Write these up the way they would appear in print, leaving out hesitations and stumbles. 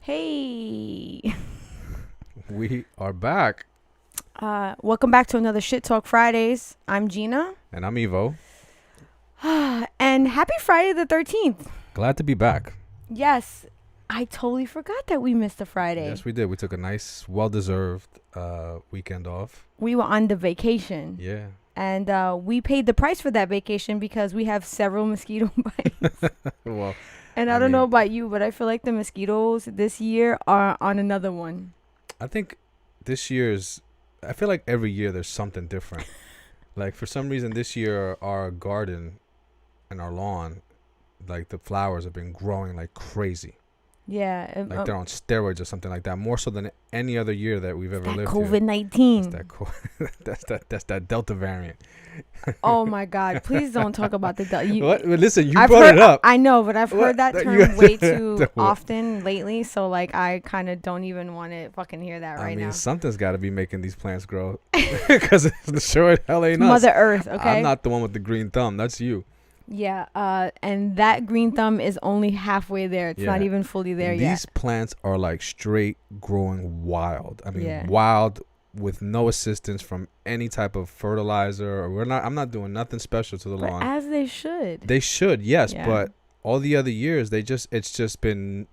Hey. We are back. Welcome back to another Shit Talk Fridays. I'm Gina. And I'm Evo. And happy Friday the 13th. Glad to be back. Yes, I totally forgot that we missed a Friday. Yes, we did. We took a nice, well-deserved weekend off. We were on the vacation. Yeah. And we paid the price for that vacation because we have several mosquito bites. Well, And I don't know about you, but I feel like the mosquitoes this year are on another one. I think this year's... I feel like every year there's something different. Like, for some reason, this year, our garden and our lawn, like, the flowers have been growing like crazy. Yeah. Like, they're on steroids or something like that. More so than any other year that we've ever lived that here. COVID-19. That's that Delta variant. Oh my God! Please don't talk about the Delta. What? Listen, you brought it up. I know, but I've heard that term way too often lately. So like, I kind of don't even want to fucking hear that right now. Something's got to be making these plants grow, because the sure hell ain't us. Mother Earth. Okay. I'm not the one with the green thumb. That's you. Yeah. And that green thumb is only halfway there. It's not even fully there yet. These plants are like straight growing wild. I mean, wild. With no assistance from any type of fertilizer, or I'm not doing nothing special to the lawn. As they should. They should, yes, but all the other years it's just been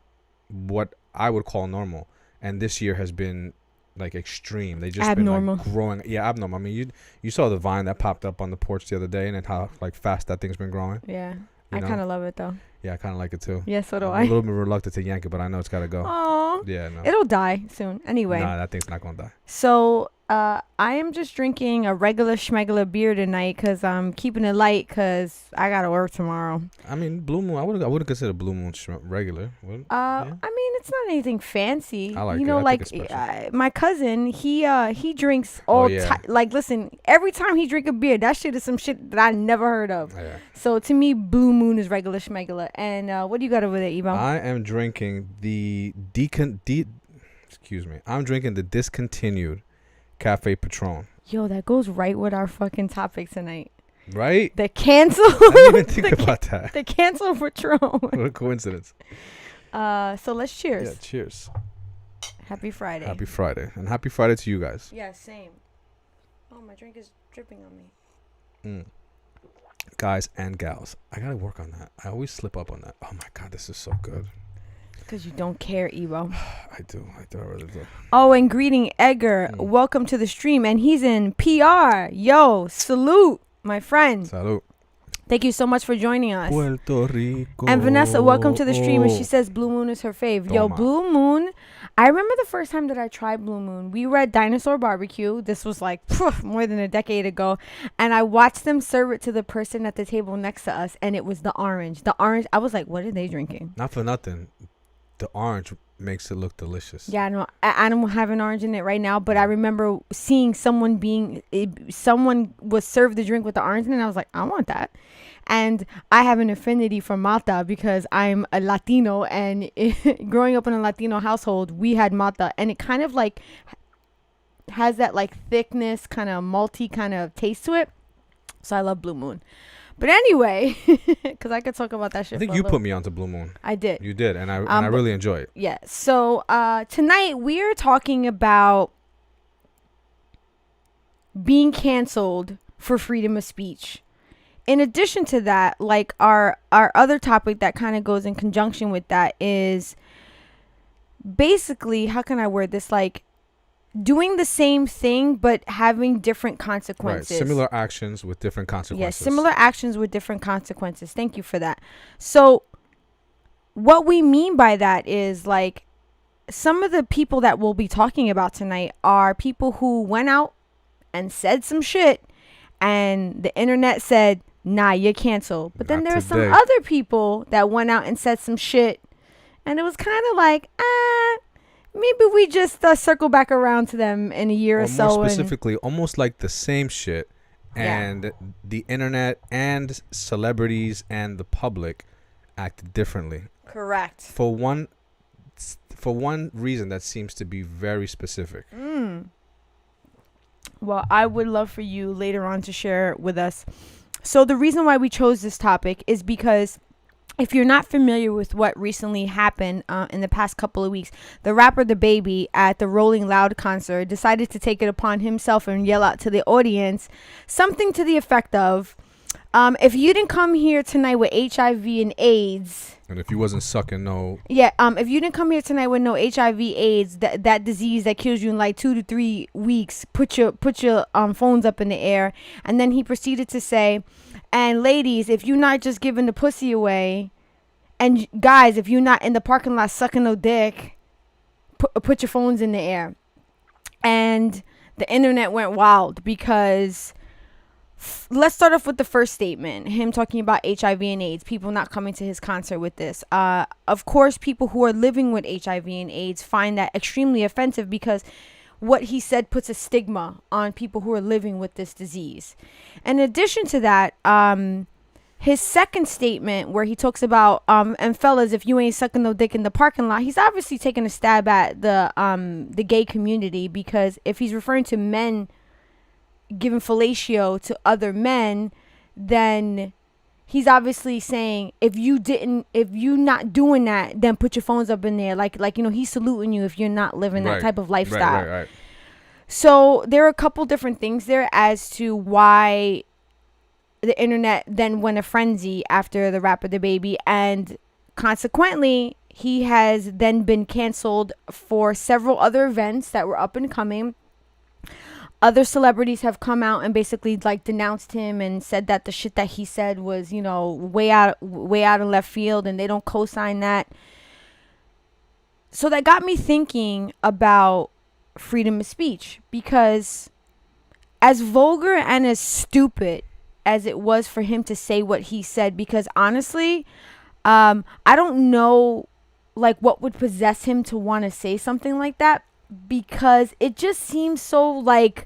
what I would call normal, and this year has been like extreme. They just abnormal. Been like growing, abnormal. I mean, you saw the vine that popped up on the porch the other day, and then how like fast that thing's been growing. Yeah, I kind of love it though. Yeah, I kind of like it too. Yeah, so do I'm a little bit reluctant to yank it, but I know it's got to go. Oh. Yeah, no. It'll die soon. Anyway. Nah, that thing's not going to die. So, I am just drinking a regular schmegular beer tonight because I'm keeping it light because I got to work tomorrow. I mean, Blue Moon, I wouldn't consider Blue Moon regular. I mean, it's not anything fancy. I like you know, it. like my cousin, he drinks all like, listen, every time he drink a beer, that shit is some shit that I never heard of. Yeah. So to me, Blue Moon is regular schmegular. And what do you got over there, Evo? I am drinking I'm drinking the Discontinued Cafe Patron. Yo, that goes right with our fucking topic tonight. Right? The cancel. I didn't even think about that. The cancel Patron. What a coincidence. So let's cheers. Yeah, cheers. Happy Friday. Happy Friday. And happy Friday to you guys. Yeah, same. Oh, my drink is dripping on me. Guys and gals. I got to work on that. I always slip up on that. Oh, my God. This is so good. Because you don't care, Evo. I do. I really do. Oh, and greeting Edgar. Welcome to the stream. And he's in PR. Yo, salute, my friend. Salute. Thank you so much for joining us. Puerto Rico. And Vanessa, welcome to the stream. And she says Blue Moon is her fave. Yo, Blue Moon. I remember the first time that I tried Blue Moon. We were at Dinosaur Barbecue. This was like more than a decade ago. And I watched them serve it to the person at the table next to us. And it was the orange. The orange. I was like, what are they drinking? Not for nothing. The orange makes it look delicious. Yeah, no, I don't have an orange in it right now, but I remember seeing someone was served the drink with the orange in it, and I was like, I want that. And I have an affinity for Mata because I'm a Latino, and growing up in a Latino household, we had Mata, and it kind of like has that like thickness, kind of malty kind of taste to it. So I love Blue Moon. But anyway, because I could talk about that shit. I think you put me onto Blue Moon. I did. You did, and I really enjoy it. Yeah. So tonight we're talking about being canceled for freedom of speech. In addition to that, like our other topic that kind of goes in conjunction with that is basically, how can I word this? Like, doing the same thing but having different consequences. Right. Similar actions with different consequences. Yes, similar actions with different consequences. Thank you for that. So what we mean by that is, like, some of the people that we'll be talking about tonight are people who went out and said some shit and the internet said, nah, you're canceled. But then there are some other people that went out and said some shit and it was kind of like, maybe we just circle back around to them in a year or so. More specifically, almost like the same shit. And the internet and celebrities and the public acted differently. Correct. For one reason that seems to be very specific. Well, I would love for you later on to share with us. So the reason why we chose this topic is because if you're not familiar with what recently happened in the past couple of weeks, the rapper The Baby at the Rolling Loud concert decided to take it upon himself and yell out to the audience something to the effect of, if you didn't come here tonight with HIV and AIDS, and if you wasn't sucking no, if you didn't come here tonight with no HIV, AIDS, that disease that kills you in like 2 to 3 weeks, put your phones up in the air. And then he proceeded to say, and ladies, if you're not just giving the pussy away, and guys, if you're not in the parking lot sucking no dick, put your phones in the air. And the internet went wild because let's start off with the first statement, him talking about HIV and AIDS, people not coming to his concert with this. Of course, people who are living with HIV and AIDS find that extremely offensive because what he said puts a stigma on people who are living with this disease. In addition to that, his second statement where he talks about, and fellas, if you ain't sucking no dick in the parking lot, he's obviously taking a stab at the gay community, because if he's referring to men giving fellatio to other men, then he's obviously saying if you not doing that, then put your phones up in there, like he's saluting you if you're not living that type of lifestyle. Right. So there are a couple different things there as to why the internet then went a frenzy after the rapper The Baby, and consequently he has then been canceled for several other events that were up and coming. Other celebrities have come out and basically like denounced him and said that the shit that he said was, way out of left field, and they don't co-sign that. So that got me thinking about freedom of speech, because as vulgar and as stupid as it was for him to say what he said, because honestly, I don't know like what would possess him to want to say something like that, because it just seems so like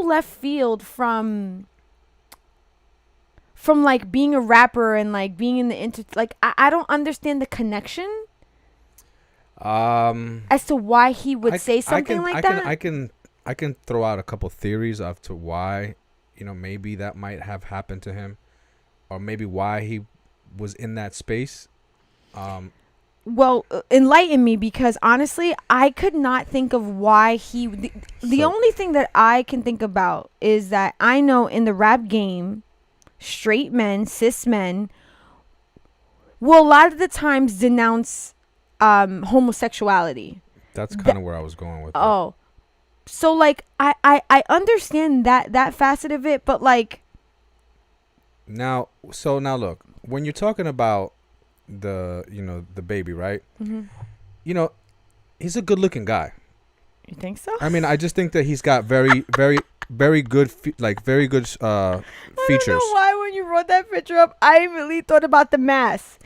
left field from like being a rapper and like being in the I don't understand the connection as to why he would say something like that. I can throw out a couple theories as to why, maybe that might have happened to him, or maybe why he was in that space. Well, enlighten me, because honestly, I could not think of why he... The only thing that I can think about is that I know in the rap game, straight men, cis men, will a lot of the times denounce homosexuality. That's kind of where I was going with that. So like, I understand that facet of it, but like... Now look, when you're talking about the Baby, right? Mm-hmm. He's a good looking guy. You think so? I mean, I just think that he's got very very good features. I don't know why when you wrote that picture up, I immediately thought about The Mask.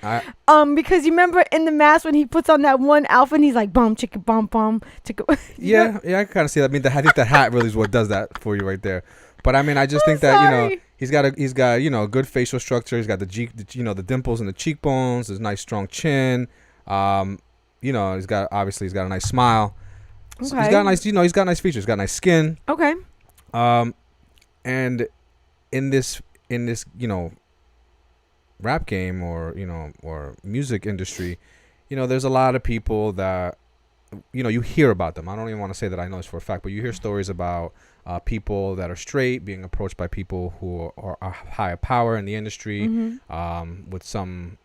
Because you remember in The Mask when he puts on that one outfit and he's like bum chicka bum bum chicka. Yeah, I can kind of see that. I mean, I think that hat really is what does that for you right there. But I mean, I just think that he's got a good facial structure. He's got the dimples and the cheekbones. His nice strong chin. He's got a nice smile. Okay. So he's got nice features. He's got nice skin. Okay. And in this rap game or music industry, there's a lot of people that you hear about them. I don't even want to say that I know this for a fact, but you hear stories about people that are straight being approached by people who are higher power in the industry, mm-hmm. With some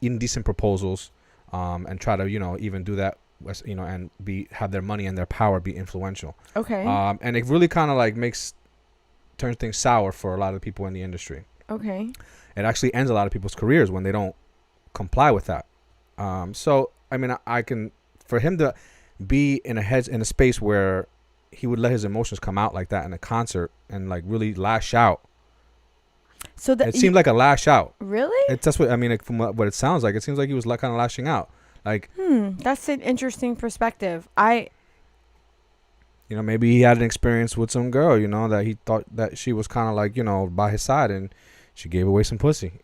indecent proposals, and try to even do that, and have their money and their power be influential. Okay. And it really kind of like turns things sour for a lot of people in the industry. Okay. It actually ends a lot of people's careers when they don't comply with that. So I mean, for him to be in a space where he would let his emotions come out like that in a concert and like really lash out. So it seemed like a lash out. Really? That's what I mean. From what it sounds like, it seems like he was kind of lashing out. Like, that's an interesting perspective. Maybe he had an experience with some girl, that he thought that she was kind of like, by his side, and she gave away some pussy,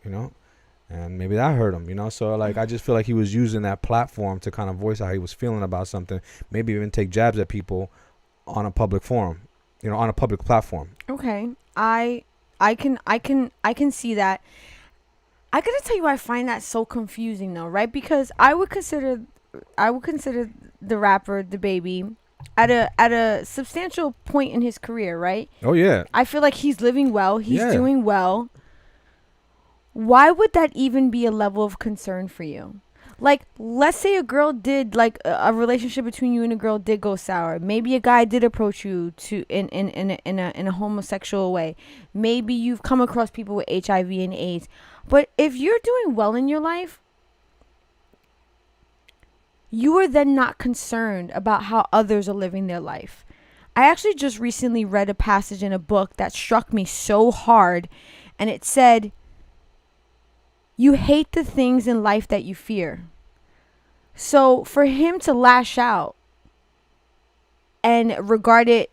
and maybe that hurt him, So like, I just feel like he was using that platform to kind of voice how he was feeling about something, maybe even take jabs at people on a public forum, on a public platform. Okay. I can see that. I gotta tell you, I find that so confusing though, right? Because I would consider the rapper the baby at a substantial point in his career, right? Oh yeah. I feel like he's living well, he's Yeah. doing well. Why would that even be a level of concern for you? Like, let's say a girl did, like, a relationship between you and a girl did go sour. Maybe a guy did approach you to in a homosexual way. Maybe you've come across people with HIV and AIDS. But if you're doing well in your life, you are then not concerned about how others are living their life. I actually just recently read a passage in a book that struck me so hard, and it said, "You hate the things in life that you fear." So for him to lash out and regard it,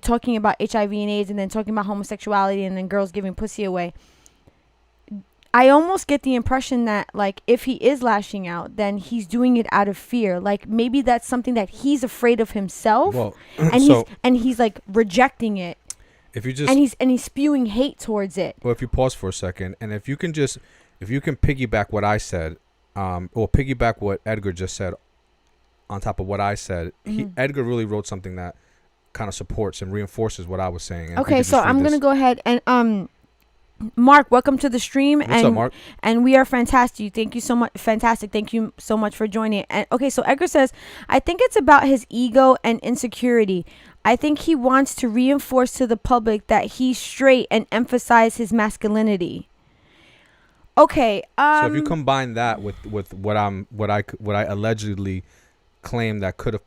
talking about HIV and AIDS and then talking about homosexuality and then girls giving pussy away, I almost get the impression that, like, if he is lashing out, then he's doing it out of fear. Like, maybe that's something that he's afraid of himself, Well, and so he's like rejecting it, if you just and he's spewing hate towards it. well, if you pause for a second, and if you can piggyback what I said, or piggyback what Edgar just said on top of what I said, Edgar really wrote something that kind of supports and reinforces what I was saying. And Okay, so I'm gonna go ahead and Mark, welcome to the stream. What's up, Mark? And we are fantastic. Thank you so much. Fantastic. Thank you so much for joining. And okay, so Edgar says, I think it's about his ego and insecurity. I think he wants to reinforce to the public that he's straight and emphasize his masculinity. Okay. So if you combine that with what I allegedly claim that he could have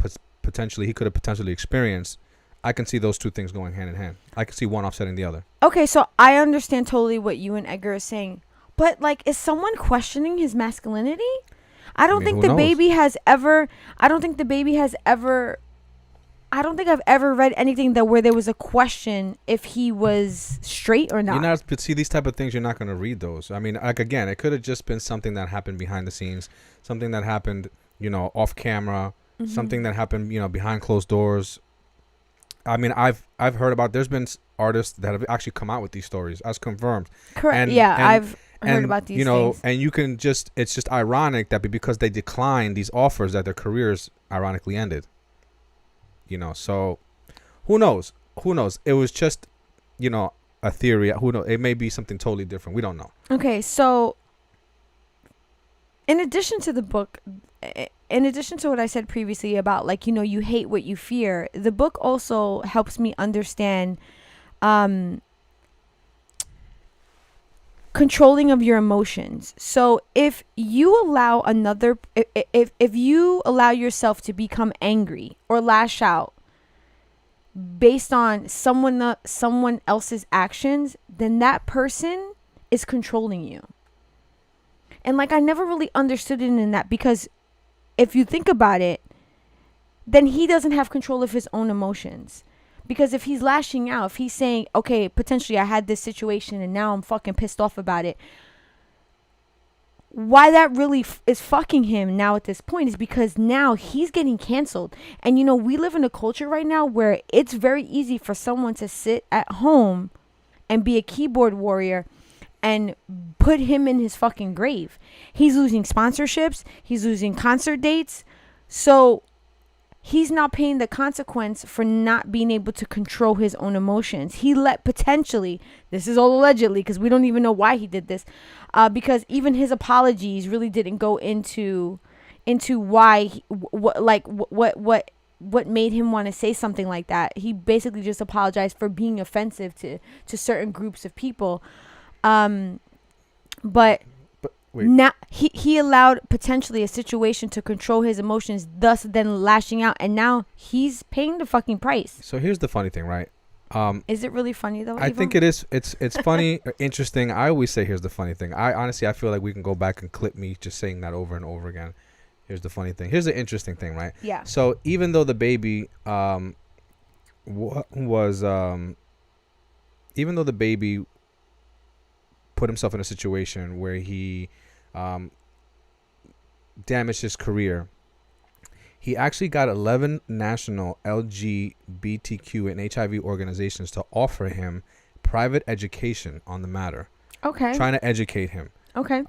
potentially experienced, I can see those two things going hand in hand. I can see one offsetting the other. Okay, so I understand totally what you and Edgar are saying, but, like, is someone questioning his masculinity? I don't think the baby has ever. I don't think I've ever read anything where there was a question if he was straight or not. But see, these type of things, you're not going to read those. I mean, like, again, it could have just been something that happened behind the scenes, something that happened, off camera, something that happened, behind closed doors. I mean, I've heard about. There's been artists that have actually come out with these stories as confirmed. Correct. I've heard about these things. And you can it's just ironic that because they declined these offers that their careers ironically ended. So who knows? It was just, a theory. Who knows? It may be something totally different. We don't know. Okay, so in addition to the book, in addition to what I said previously about, like, you hate what you fear, the book also helps me understand controlling of your emotions. So if you allow if you allow yourself to become angry or lash out based on someone else's actions, then that person is controlling you. And, like, I never really understood it in that, because if you think about it, then he doesn't have control of his own emotions. Because if he's lashing out, if he's saying, okay, potentially I had this situation and now I'm fucking pissed off about it, why that really is fucking him now at this point is because now he's getting canceled. And, we live in a culture right now where it's very easy for someone to sit at home and be a keyboard warrior and put him in his fucking grave. He's losing sponsorships. He's losing concert dates. So he's now paying the consequence for not being able to control his own emotions. He potentially, this is all allegedly, because we don't even know why he did this, because even his apologies really didn't go into why, what made him want to say something like that. He basically just apologized for being offensive to certain groups of people. But wait. Now he allowed potentially a situation to control his emotions, thus then lashing out, and now he's paying the fucking price. So here's the funny thing, right? Is it really funny though? I think it is. It's funny, interesting. I always say here's the funny thing. I feel like we can go back and clip me just saying that over and over again. Here's the funny thing. Here's the interesting thing, right? Yeah. So even though the baby put himself in a situation where he damaged his career, he actually got 11 national LGBTQ and HIV organizations to offer him private education on the matter. Okay. Trying to educate him. Okay.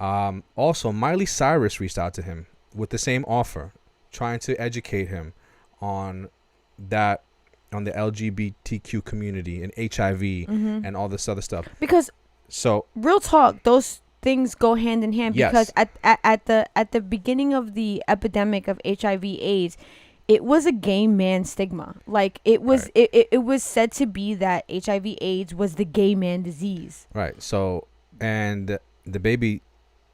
Also, Miley Cyrus reached out to him with the same offer, trying to educate him on that, on the LGBTQ community and HIV and all this other stuff. Because so real talk, those things go hand in hand. Yes. Because at the beginning of the epidemic of HIV/AIDS, it was a gay man stigma. Like it was it was said to be that HIV/AIDS was the gay man disease. Right. So, and the baby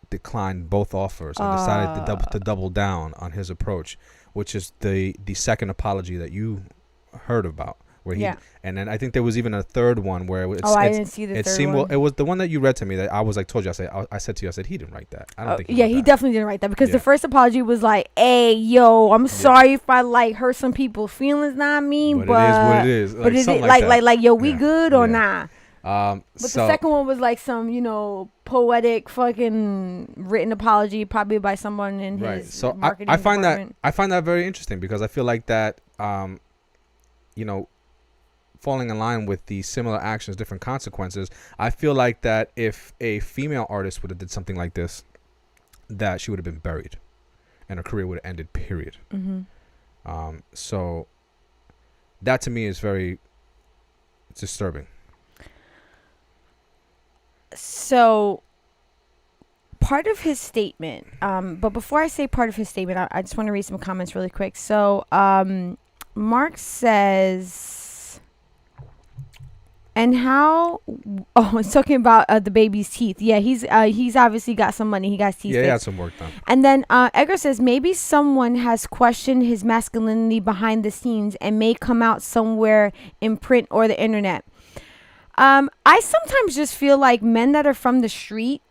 declined both offers and decided to double down on his approach, which is the second apology that you heard about, where he and then I think there was even a third one where I didn't see the it third seemed one. Well, it was the one that you read to me that I was like, told you, I said to you, I said he didn't write that. I don't think he definitely didn't write that, because the first apology was like, hey yo, I'm sorry if I like hurt some people's feelings, not mean, but it is what but it is. is it Like like yo, we good or not? But the second one was like some, poetic fucking written apology, probably by someone in his marketing I find department. that very interesting, because I feel like that falling in line with the similar actions, different consequences. I feel like that if a female artist would have did something like this, that she would have been buried and her career would have ended, period. So that to me is very disturbing. So part of his statement, but before I say part of his statement, I just want to read some comments really quick. So Mark says, and how, it's talking about the baby's teeth. Yeah, he's obviously got some money. He got teeth. Yeah, he had some work done. And then Edgar says, maybe someone has questioned his masculinity behind the scenes and may come out somewhere in print or the internet. I sometimes just feel like men that are from the street,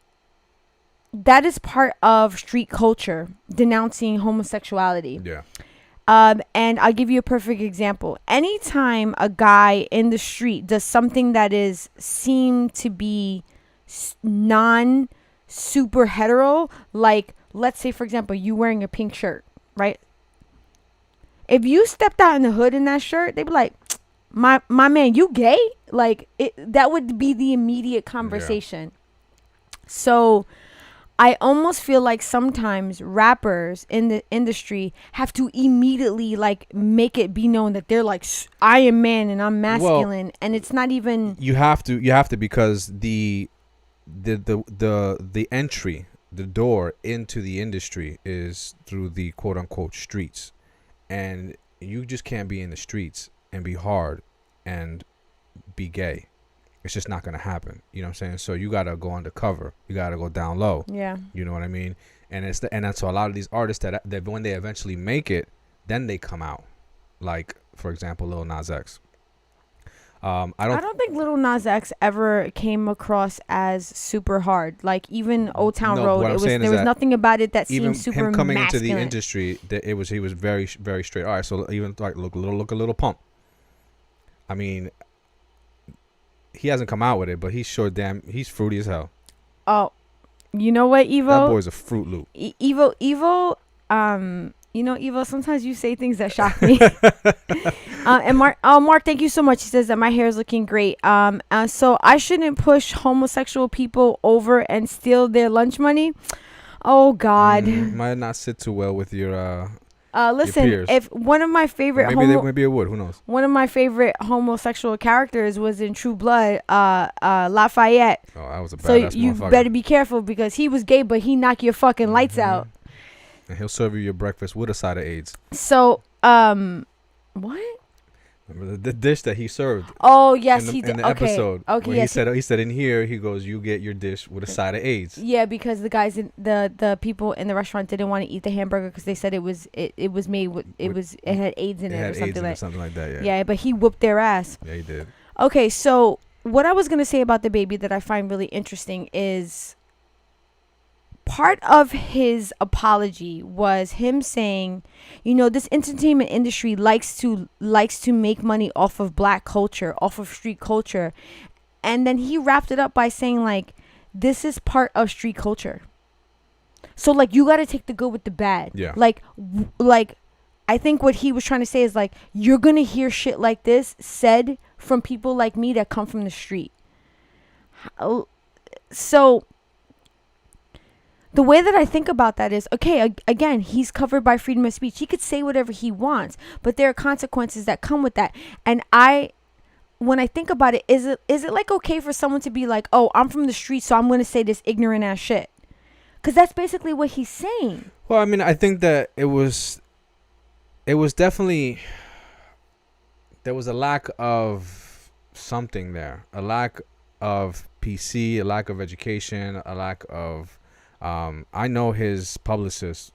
that is part of street culture, denouncing homosexuality. Yeah. And I'll give you a perfect example. Anytime a guy in the street does something that is seem to be non-super hetero, like, let's say, for example, you wearing a pink shirt, right? If you stepped out in the hood in that shirt, they'd be like, my man, you gay? Like, that would be the immediate conversation. Yeah. So I almost feel like sometimes rappers in the industry have to immediately like make it be known that they're like, I am man and I'm masculine, and it's not even. You have to because the entry, the door into the industry is through the quote unquote streets, and you just can't be in the streets and be hard and be gay. It's just not going to happen. You know what I'm saying? So you got to go undercover. You got to go down low. Yeah. You know what I mean? And that's so a lot of these artists that when they eventually make it, then they come out. Like, for example, Lil Nas X. I don't think Lil Nas X ever came across as super hard. Like, even Old Town Road, there was nothing about it that seemed super masculine. Even him coming into the industry, he was very, very straight. All right, so even like look a little pump. I mean, he hasn't come out with it, but he's fruity as hell. Oh, you know what, Evo? That boy's a Fruit Loop. Evo, Evo, sometimes you say things that shock me. And Mark, thank you so much. He says that my hair is looking great. So I shouldn't push homosexual people over and steal their lunch money. Oh God. Might not sit too well with your listen, if one of my favorite maybe it would, who knows? One of my favorite homosexual characters was in True Blood, Lafayette. Oh, that was a badass. So you better be careful, because he was gay, but he knocked your fucking lights out. And he'll serve you your breakfast with a side of AIDS. So, what? Remember the dish that he served? Oh yes, he did. In the episode, okay, yes. He said in here, he goes, "You get your dish with a side of AIDS." Yeah, because the guys the people in the restaurant didn't want to eat the hamburger because they said it was made with it had AIDS in it or something like that. Yeah. Yeah, but he whooped their ass. Yeah, he did. Okay, so what I was gonna say about the baby that I find really interesting is, part of his apology was him saying, this entertainment industry likes to make money off of black culture, off of street culture. And then he wrapped it up by saying, like, this is part of street culture. So, like, you got to take the good with the bad. Yeah. Like, I think what he was trying to say is, like, you're going to hear shit like this said from people like me that come from the street. So the way that I think about that is, okay, again, he's covered by freedom of speech. He could say whatever he wants, but there are consequences that come with that. And when I think about it, is it like okay for someone to be like, oh, I'm from the street, so I'm going to say this ignorant ass shit? Because that's basically what he's saying. Well, I mean, I think that it was definitely, there was a lack of something there, a lack of PC, a lack of education, a lack of, I know his publicist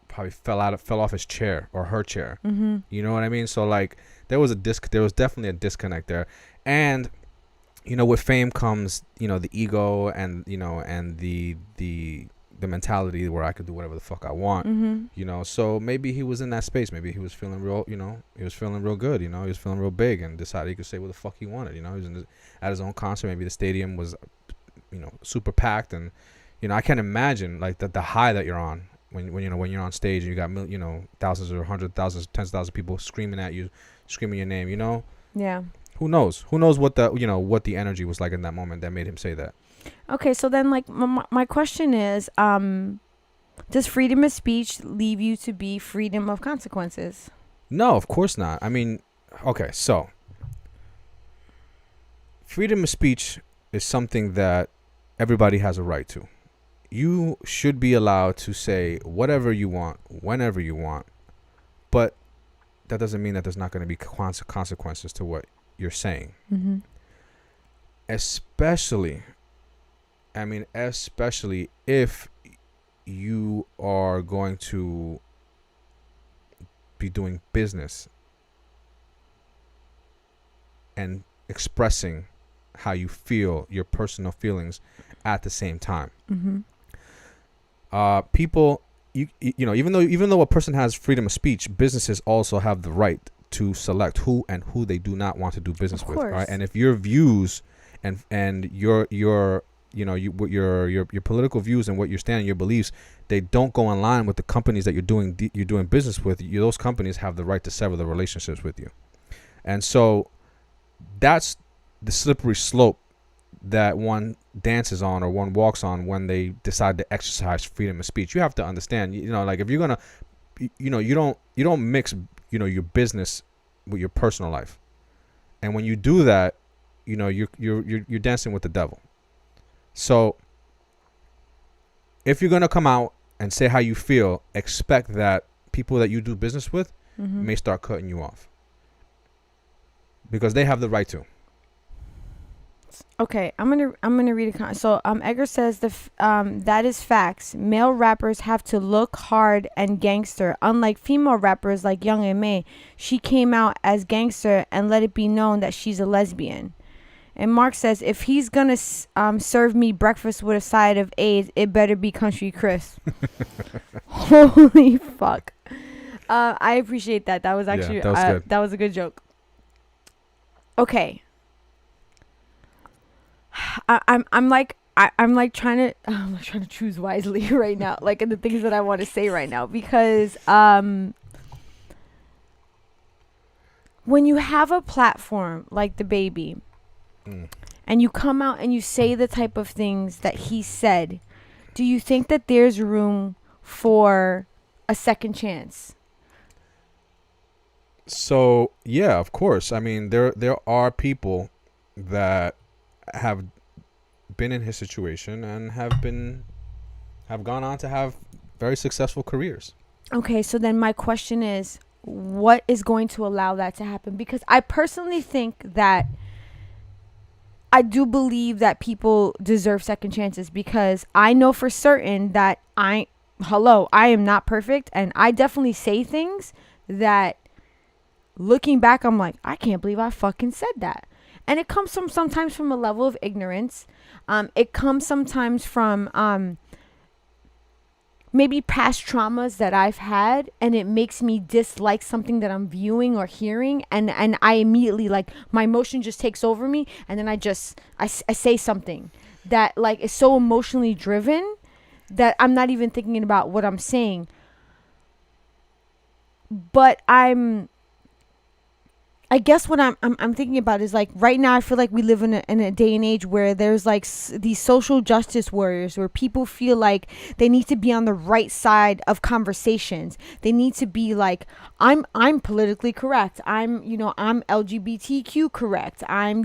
probably fell off his chair or her chair. Mm-hmm. You know what I mean? So like there was definitely a disconnect there. And with fame comes, the ego and and the mentality where I could do whatever the fuck I want. Mm-hmm. So maybe he was in that space. Maybe he was feeling real, he was feeling real good, he was feeling real big and decided he could say what the fuck he wanted. He was at his own concert. Maybe the stadium was, super packed. And, I can't imagine like the high that you're on when you're on stage and you got, thousands or hundreds of thousands, tens of thousands of people screaming at you, screaming your name, Yeah. Who knows what the energy was like in that moment that made him say that. Okay, so then like my question is, does freedom of speech leave you to be freedom of consequences? No, of course not. I mean, okay, so freedom of speech is something that everybody has a right to. You should be allowed to say whatever you want, whenever you want, but that doesn't mean that there's not going to be consequences to what you're saying. Mm-hmm. Especially if you are going to be doing business and expressing how you feel, your personal feelings at the same time. Mm-hmm. People, even though a person has freedom of speech, businesses also have the right to select who they do not want to do business with. Right? And if your views and your political views and what you're standing, your beliefs, they don't go in line with the companies that you're doing business with, those companies have the right to sever the relationships with you. And so that's the slippery slope that one dances on or one walks on when they decide to exercise freedom of speech. You have to understand, like if you're gonna, you don't mix, your business with your personal life, and when you do that, you're dancing with the devil. So if you're gonna come out and say how you feel, expect that people that you do business with may start cutting you off because they have the right to. Okay, I'm gonna read a comment. So Edgar says that is facts. Male rappers have to look hard and gangster, unlike female rappers like Young M.A. She came out as gangster and let it be known that she's a lesbian. And Mark says if he's gonna serve me breakfast with a side of AIDS, it better be Country Chris. Holy fuck! I appreciate that. That was actually that was a good joke. Okay. I'm like trying to choose wisely right now, like in the things that I want to say right now, because when you have a platform like the baby and you come out and you say the type of things that he said, do you think that there's room for a second chance? So yeah, of course. I mean, there are people that have been in his situation and have gone on to have very successful careers. Okay, so then my question is, what is going to allow that to happen? Because I personally think that I do believe that people deserve second chances, because I know for certain that I am not perfect, and I definitely say things that looking back I'm like, I can't believe I fucking said that. And it comes sometimes from a level of ignorance. It comes sometimes from maybe past traumas that I've had, and it makes me dislike something that I'm viewing or hearing, and I immediately, like, my emotion just takes over me, and then I say something that, like, is so emotionally driven that I'm not even thinking about what I'm saying. But I guess what I'm thinking about is like right now I feel like we live in a day and age where there's like these social justice warriors where people feel like they need to be on the right side of conversations. They need to be like I'm politically correct. I'm LGBTQ correct. I'm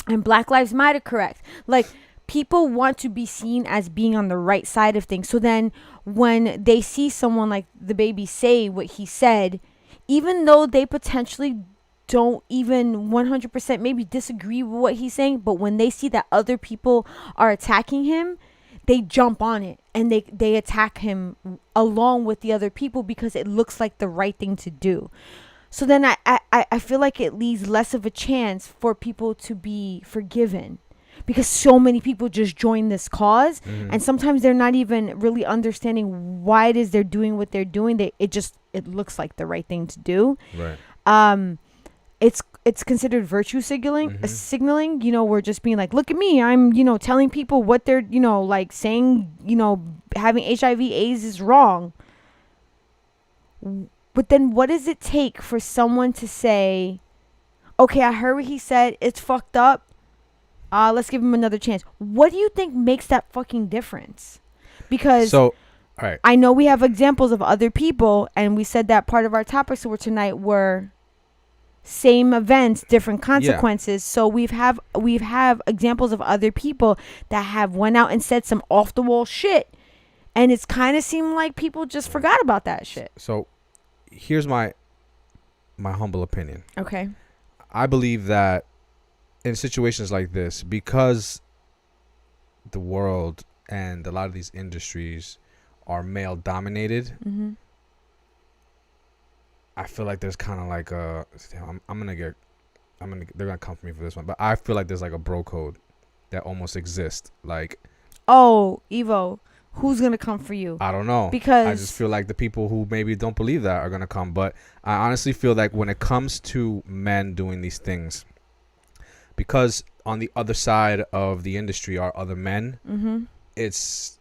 Black Lives Matter correct. Like people want to be seen as being on the right side of things. So then when they see someone like the baby say what he said, even though they potentially don't even 100% maybe disagree with what he's saying, but when they see that other people are attacking him, they jump on it and they attack him along with the other people because it looks like the right thing to do. So then I feel like it leaves less of a chance for people to be forgiven because so many people just join this cause, and sometimes they're not even really understanding why it is they're doing what they're doing. It looks like the right thing to do. Right. It's considered virtue signaling. We're just being like, look at me, I'm telling people what they're like saying, having HIV/AIDS is wrong. But then what does it take for someone to say, okay, I heard what he said, it's fucked up, let's give him another chance? What do you think makes that fucking difference? Because all right, I know we have examples of other people, and we said that part of our topics for tonight were same events, different consequences. So we've have examples of other people that have went out and said some off the wall shit, and it's kind of seemed like people just forgot about that shit. So here's my humble opinion. Okay. I believe that in situations like this, because the world and a lot of these industries are male dominated, I feel like there's kind of like they're gonna come for me for this one, but I feel like there's like a bro code that almost exists. Like, oh, Evo, who's gonna come for you? I don't know, because I just feel like the people who maybe don't believe that are gonna come. But I honestly feel like when it comes to men doing these things, because on the other side of the industry are other men, it's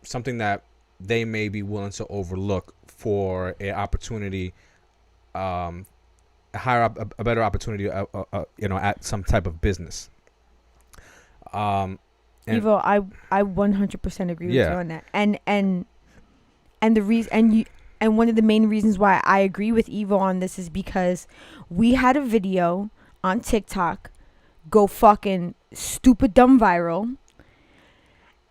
something that they may be willing to overlook for a opportunity, a better opportunity, at some type of business. Evo, I 100% agree with you on that, and the reason, and one of the main reasons why I agree with Evo on this is because we had a video on TikTok go fucking stupid dumb viral,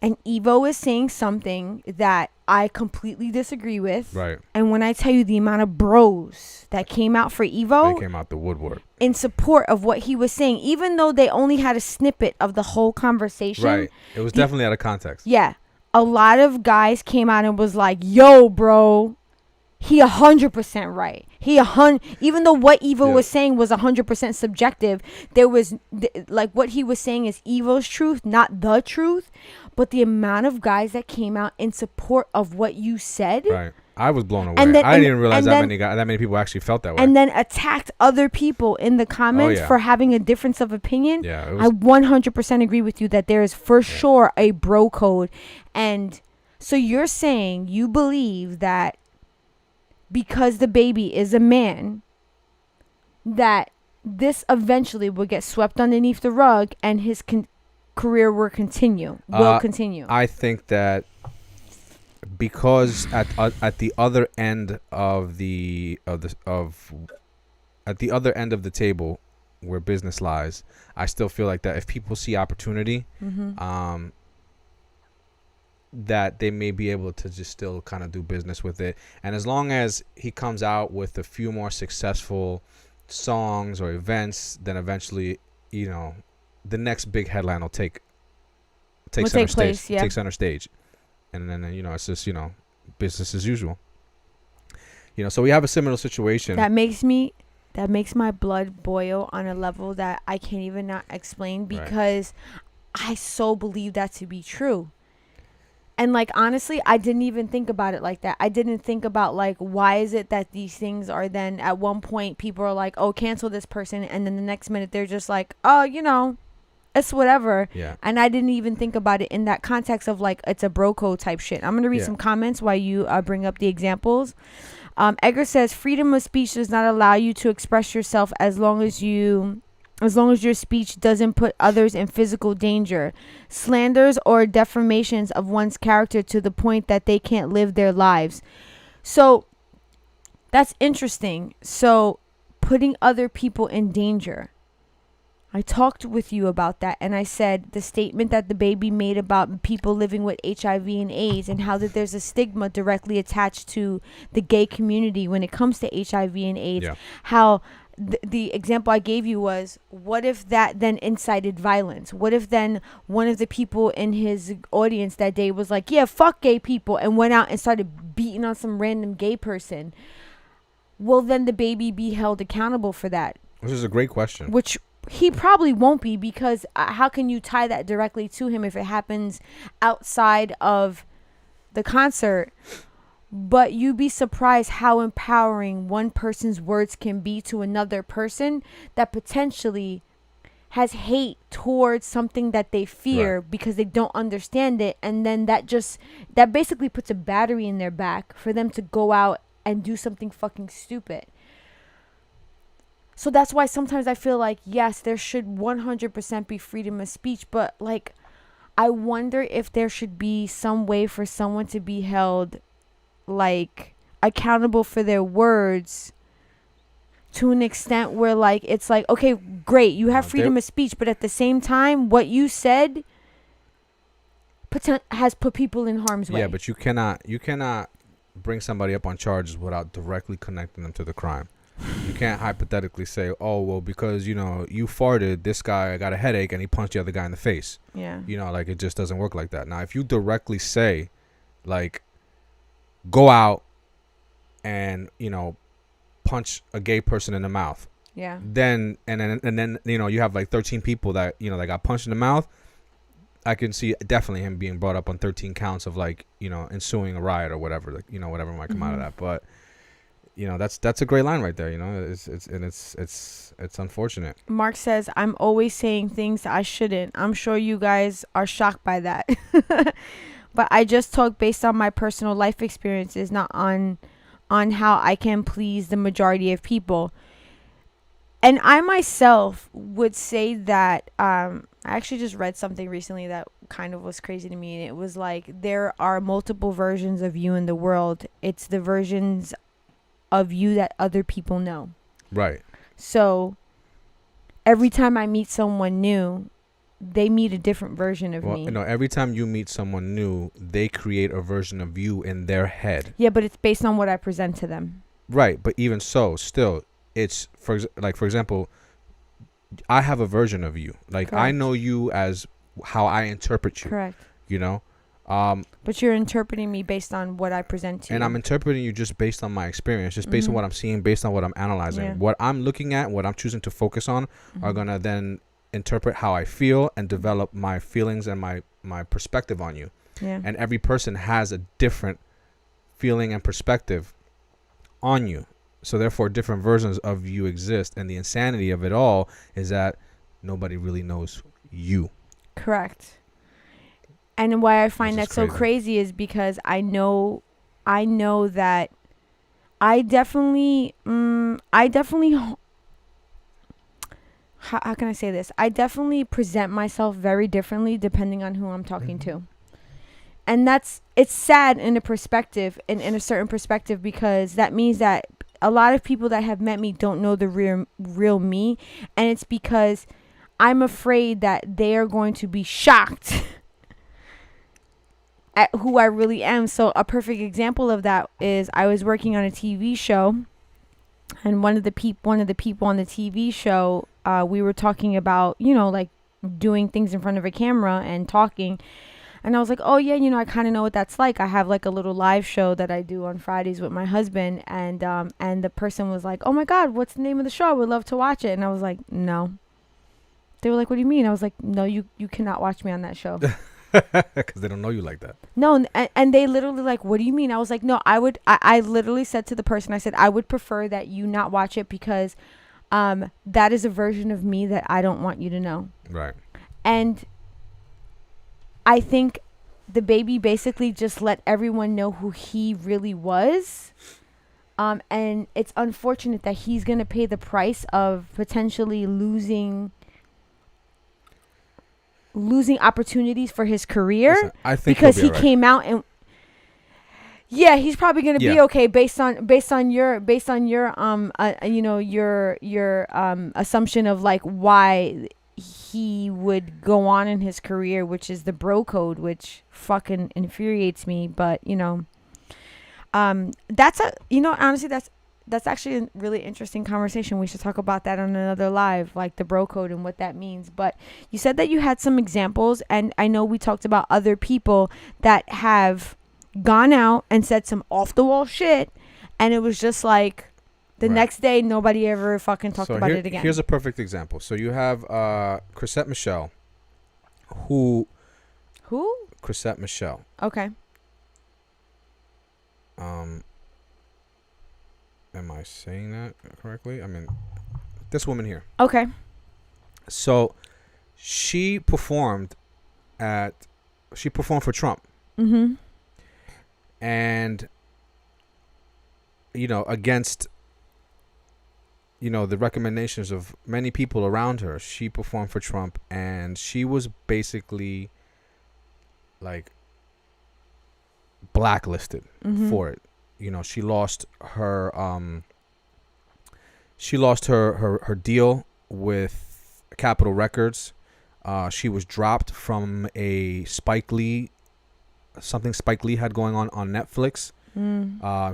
and Evo is saying something that I completely disagree with. Right. And when I tell you the amount of bros that came out for Evo, they came out the woodwork in support of what he was saying, even though they only had a snippet of the whole conversation. Right. It was definitely out of context. Yeah. A lot of guys came out and was like, yo, bro, he 100% right. Even though what Evo was saying was 100% subjective, there was like what he was saying is Evo's truth, not the truth. But the amount of guys that came out in support of what you said, right? I was blown away. I didn't even realize that many people actually felt that way. And then attacked other people in the comments for having a difference of opinion. Yeah, I 100% agree with you that there is for sure a bro code. And so you're saying you believe that because the baby is a man, that this eventually will get swept underneath the rug and his career will continue. I think that because at the other end of the table where business lies, I still feel like that if people see opportunity, that they may be able to just still kind of do business with it. And as long as he comes out with a few more successful songs or events, then eventually, the next big headline will take center stage. Take center stage. And then, it's just, business as usual. So we have a similar situation. That makes my blood boil on a level that I can't even not explain, because I so believe that to be true. And like, honestly, I didn't even think about it like that. I didn't think about like, why is it that these things are then at one point people are like, oh, cancel this person. And then the next minute they're just like, oh, it's whatever. Yeah. And I didn't even think about it in that context of like, it's a bro code type shit. I'm going to read some comments while you bring up the examples. Edgar says freedom of speech does not allow you to express yourself as long as your speech doesn't put others in physical danger, slanders or defamations of one's character to the point that they can't live their lives. So that's interesting. So putting other people in danger. I talked with you about that, and I said the statement that the baby made about people living with HIV and AIDS and how that there's a stigma directly attached to the gay community when it comes to HIV and AIDS. Yeah. How the example I gave you was, what if that then incited violence? What if then one of the people in his audience that day was like, yeah, fuck gay people, and went out and started beating on some random gay person? Will then the baby be held accountable for that? Which is a great question. Which he probably won't be, because how can you tie that directly to him if it happens outside of the concert? But you'd be surprised how empowering one person's words can be to another person that potentially has hate towards something that they fear, right, because they don't understand it. And then that basically puts a battery in their back for them to go out and do something fucking stupid. So that's why sometimes I feel like, yes, there should 100% be freedom of speech, but like, I wonder if there should be some way for someone to be held like accountable for their words to an extent where like it's like, okay, great, you have freedom of speech, but at the same time what you said has put people in harm's way. Yeah, but you cannot bring somebody up on charges without directly connecting them to the crime. You can't hypothetically say, oh, well, because, you farted, this guy got a headache and he punched the other guy in the face. Yeah. Like, it just doesn't work like that. Now, if you directly say, like, go out and, punch a gay person in the mouth. Yeah. Then you have like 13 people that, that got punched in the mouth. I can see definitely him being brought up on 13 counts of like, ensuing a riot or whatever, like, whatever might come out of that. But that's a great line right there. It's unfortunate. Mark says, I'm always saying things I shouldn't. I'm sure you guys are shocked by that. But I just talk based on my personal life experiences, not on how I can please the majority of people. And I myself would say that I actually just read something recently that kind of was crazy to me. And it was like, there are multiple versions of you in the world. It's the versions of you that other people know. Right. So every time I meet someone new, they meet a different version of me. Every time you meet someone new, they create a version of you in their head. Yeah, but it's based on what I present to them. Right, but even so, still, it's for example, I have a version of you. Like, correct, I know you as how I interpret you. Correct. But you're interpreting me based on what I present to you. And I'm interpreting you just based on my experience, just based on what I'm seeing, based on what I'm analyzing. Yeah. What I'm looking at, what I'm choosing to focus on are going to then interpret how I feel and develop my feelings and my perspective on you. Yeah. And every person has a different feeling and perspective on you. So therefore, different versions of you exist. And the insanity of it all is that nobody really knows you. Correct. And why I find that so crazy is because I know that I definitely how can I say this? I definitely present myself very differently depending on who I'm talking to. And it's sad in a certain perspective, because that means that a lot of people that have met me don't know the real me. And it's because I'm afraid that they are going to be shocked at who I really am. So a perfect example of that is I was working on a TV show, and one of the people on the TV show, we were talking about, like doing things in front of a camera and talking. And I was like, oh yeah, I kind of know what that's like. I have like a little live show that I do on Fridays with my husband. And the person was like, oh my God, what's the name of the show? I would love to watch it. And I was like, no. They were like, what do you mean? I was like, no, you cannot watch me on that show. Because they don't know you like that. No, and they literally like, what do you mean? I was like, no, I literally said to the person, I said, I would prefer that you not watch it, because that is a version of me that I don't want you to know. Right. And I think the baby basically just let everyone know who he really was. And it's unfortunate that he's going to pay the price of potentially losing opportunities for his career. Listen, I think because he'll he be all right. came out and yeah, he's probably going to be Yeah. okay based on your your assumption of like why he would go on in his career, which is the bro code, which fucking infuriates me. But that's honestly that's actually a really interesting conversation. We should talk about that on another live, like the bro code and what that means. But you said that you had some examples, and I know we talked about other people that have gone out and said some off the wall shit, and it was just like the next day nobody ever fucking talked about it again. Here's a perfect example. So you have Chrisette Michele, who Chrisette Michele. Okay. Am I saying that correctly? I mean, this woman here. Okay. So she performed for Trump. Mm-hmm. And against the recommendations of many people around her, she performed for Trump, and she was basically like blacklisted for it. She lost her her deal with Capitol Records. She was dropped from something Spike Lee had going on Netflix.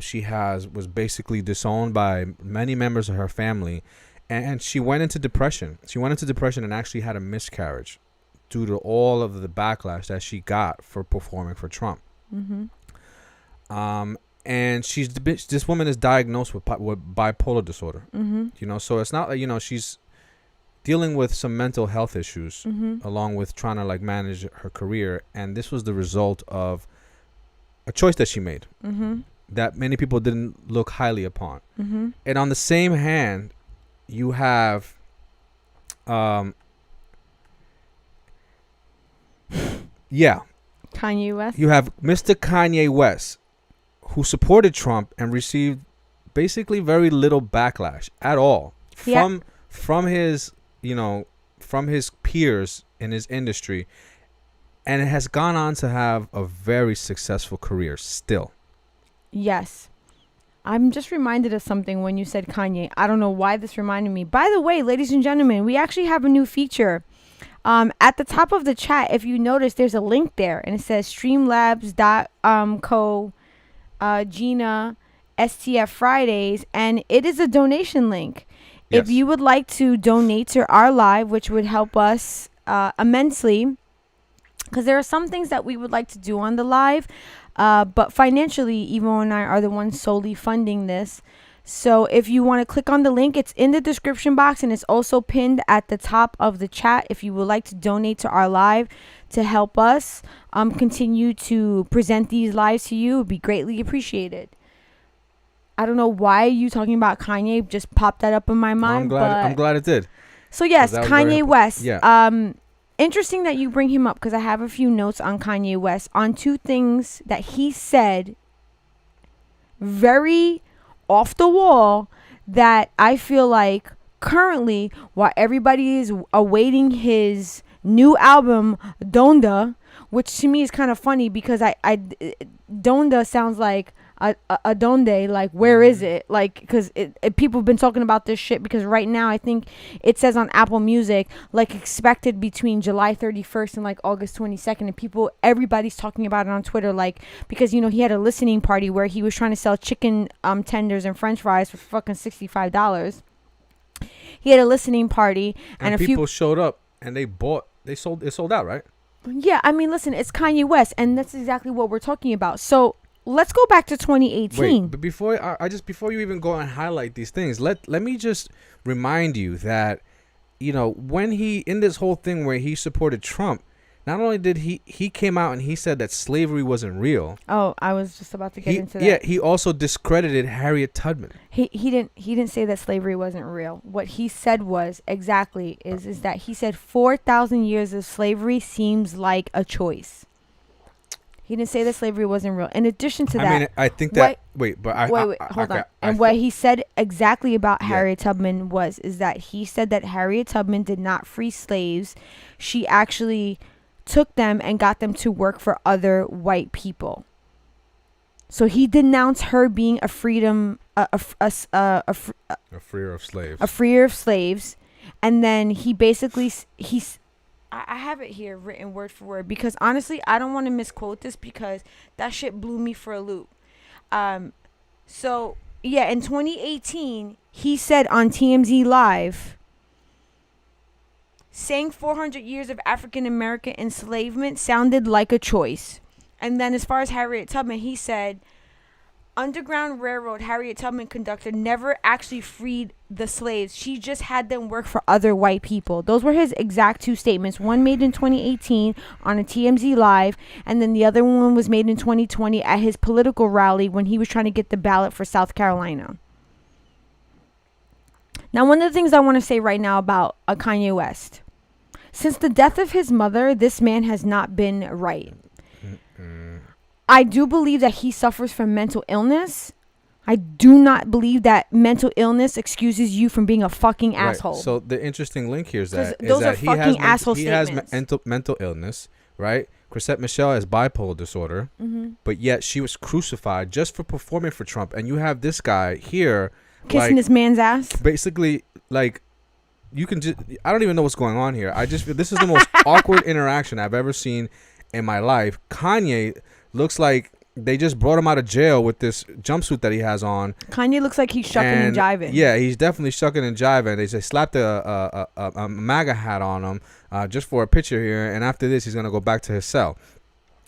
She was basically disowned by many members of her family, and she went into depression. She went into depression and actually had a miscarriage due to all of the backlash that she got for performing for Trump. And this woman is diagnosed with bipolar disorder. So it's not like she's dealing with some mental health issues along with trying to like manage her career, and this was the result of a choice that she made that many people didn't look highly upon. And on the same hand, you have Kanye West. You have Mr. Kanye West, who supported Trump and received basically very little backlash at all from his peers in his industry, and it has gone on to have a very successful career still. Yes. I'm just reminded of something when you said Kanye. I don't know why this reminded me. By the way, ladies and gentlemen, we actually have a new feature. At the top of the chat, if you notice, there's a link there, and it says streamlabs.co Gina STF Fridays, and it is a donation link. Yes. If you would like to donate to our live, which would help us immensely, because there are some things that we would like to do on the live, but financially, Evo and I are the ones solely funding this. So if you want to click on the link, it's in the description box, and it's also pinned at the top of the chat. If you would like to donate to our live to help us continue to present these lives to you, it would be greatly appreciated. I don't know why you talking about Kanye just popped that up in my mind. I'm glad it did. So yes, Kanye West. Yeah. Interesting that you bring him up, because I have a few notes on Kanye West on two things that he said very off the wall that I feel like currently, while everybody is awaiting his new album Donda, which to me is kind of funny because I Donda sounds like a donde, like where is it, like, because people have been talking about this shit, because right now I think it says on Apple Music like expected between July 31st and like August 22nd, and everybody's talking about it on Twitter, like, because he had a listening party where he was trying to sell chicken tenders and french fries for fucking $65. He had a listening party, and people showed up and it sold out, right? Yeah, I mean, listen, it's Kanye West, and that's exactly what we're talking about. So let's go back to 2018. Wait, but before you even go and highlight these things, let me just remind you that when he, in this whole thing where he supported Trump, not only did he came out and he said that slavery wasn't real. Oh, I was just about to get into that. Yeah, he also discredited Harriet Tubman. He didn't say that slavery wasn't real. What he said was exactly is that he said 4,000 years of slavery seems like a choice. He didn't say that slavery wasn't real. In addition to that, I mean, I think that. Wait, hold on. And what he said exactly about Harriet Tubman is that he said that Harriet Tubman did not free slaves. She actually took them and got them to work for other white people. So he denounced her being a freer of slaves, and then he basically I have it here written word for word because honestly I don't want to misquote this because that shit blew me for a loop. So yeah, in 2018 he said on TMZ Live, saying 400 years of African American enslavement sounded like a choice. And then as far as Harriet Tubman, he said, Underground Railroad Harriet Tubman conductor never actually freed the slaves. She just had them work for other white people. Those were his exact two statements. One made in 2018 on a TMZ Live, and then the other one was made in 2020 at his political rally when he was trying to get the ballot for South Carolina. Now, one of the things I want to say right now about Kanye West. Since the death of his mother, this man has not been right. I do believe that he suffers from mental illness. I do not believe that mental illness excuses you from being a fucking asshole. So the interesting link here is that he has mental illness, right? Chrisette Michele has bipolar disorder, but yet she was crucified just for performing for Trump. And you have this guy here kissing this man's ass. Basically, like, you can just, I don't even know what's going on here. I just feel this is the most awkward interaction I've ever seen in my life. Kanye looks like they just brought him out of jail with this jumpsuit that he has on. Kanye looks like he's shucking and jiving. Yeah, he's definitely shucking and jiving. They slapped a MAGA hat on him just for a picture here, and after this, he's gonna go back to his cell.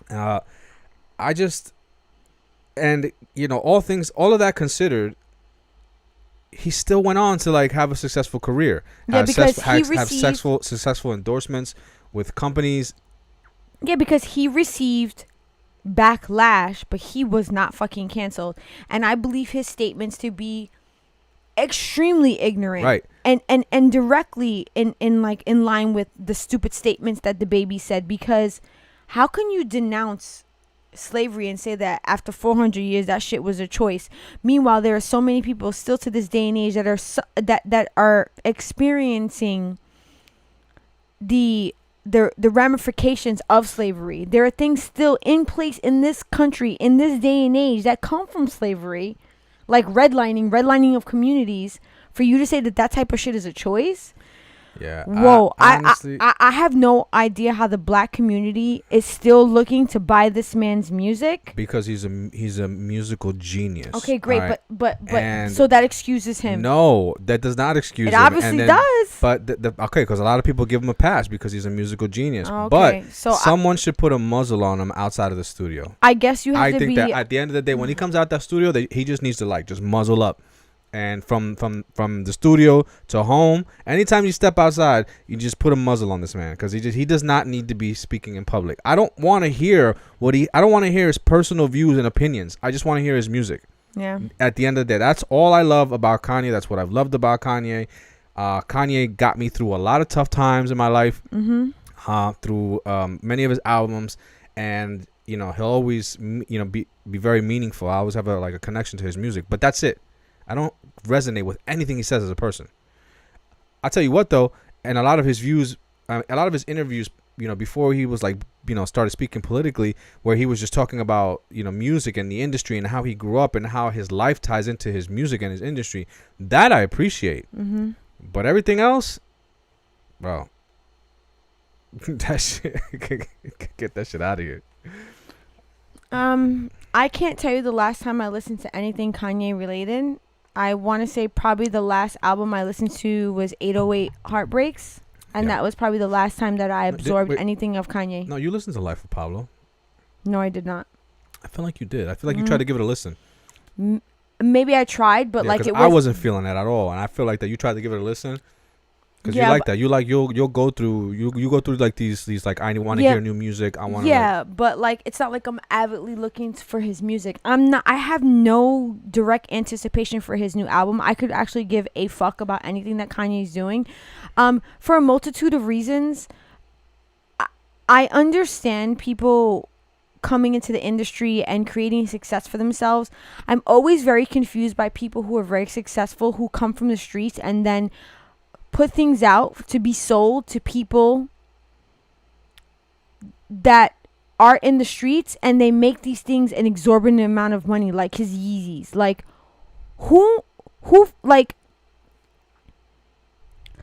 All of that considered, he still went on to like have a successful career. Yeah, because have successful endorsements with companies. Yeah, because he received backlash, but he was not fucking canceled. And I believe his statements to be extremely ignorant. Right. And directly in line with the stupid statements that the baby said, because how can you denounce slavery and say that after 400 years that shit was a choice? Meanwhile, there are so many people still to this day and age that are experiencing the ramifications of slavery. There are things still in place in this country in this day and age that come from slavery, like redlining of communities. For you to say that type of shit is a choice. Yeah. Whoa. I have no idea how the black community is still looking to buy this man's music. Because he's a musical genius. Okay, great. Right? But so that excuses him. No, that does not excuse him. It obviously does. But because a lot of people give him a pass because he's a musical genius. Okay, but so someone should put a muzzle on him outside of the studio. I guess you have to be. I think that at the end of the day, when he comes out that studio, he just needs to just muzzle up. And from the studio to home, anytime you step outside, you just put a muzzle on this man, because he does not need to be speaking in public. I don't want to hear his personal views and opinions. I just want to hear his music. Yeah. At the end of the day, that's all I love about Kanye. That's what I've loved about Kanye. Kanye got me through a lot of tough times in my life. Through many of his albums, and he'll always be very meaningful. I always have a connection to his music, but that's it. I don't resonate with anything he says as a person. I'll tell you what, though, and a lot of his views, a lot of his interviews, before he was started speaking politically, where he was just talking about, music and the industry and how he grew up and how his life ties into his music and his industry, that I appreciate. But everything else, bro, that shit, get that shit out of here. I can't tell you the last time I listened to anything Kanye related. I want to say probably the last album I listened to was 808 Heartbreaks. And that was probably the last time that I absorbed anything of Kanye. No, you listened to Life of Pablo. No, I did not. I feel like you did. I feel like you tried to give it a listen. Maybe I tried, but I wasn't feeling that at all. And I feel like that you tried to give it a listen. Because you like that. You'll go through you go through these I want to hear new music. I want to. Yeah, but it's not like I'm avidly looking for his music. I have no direct anticipation for his new album. I could actually give a fuck about anything that Kanye's doing. For a multitude of reasons. I understand people coming into the industry and creating success for themselves, I'm always very confused by people who are very successful, who come from the streets and then put things out to be sold to people that are in the streets, and they make these things an exorbitant amount of money, like his Yeezys. Like, who, like,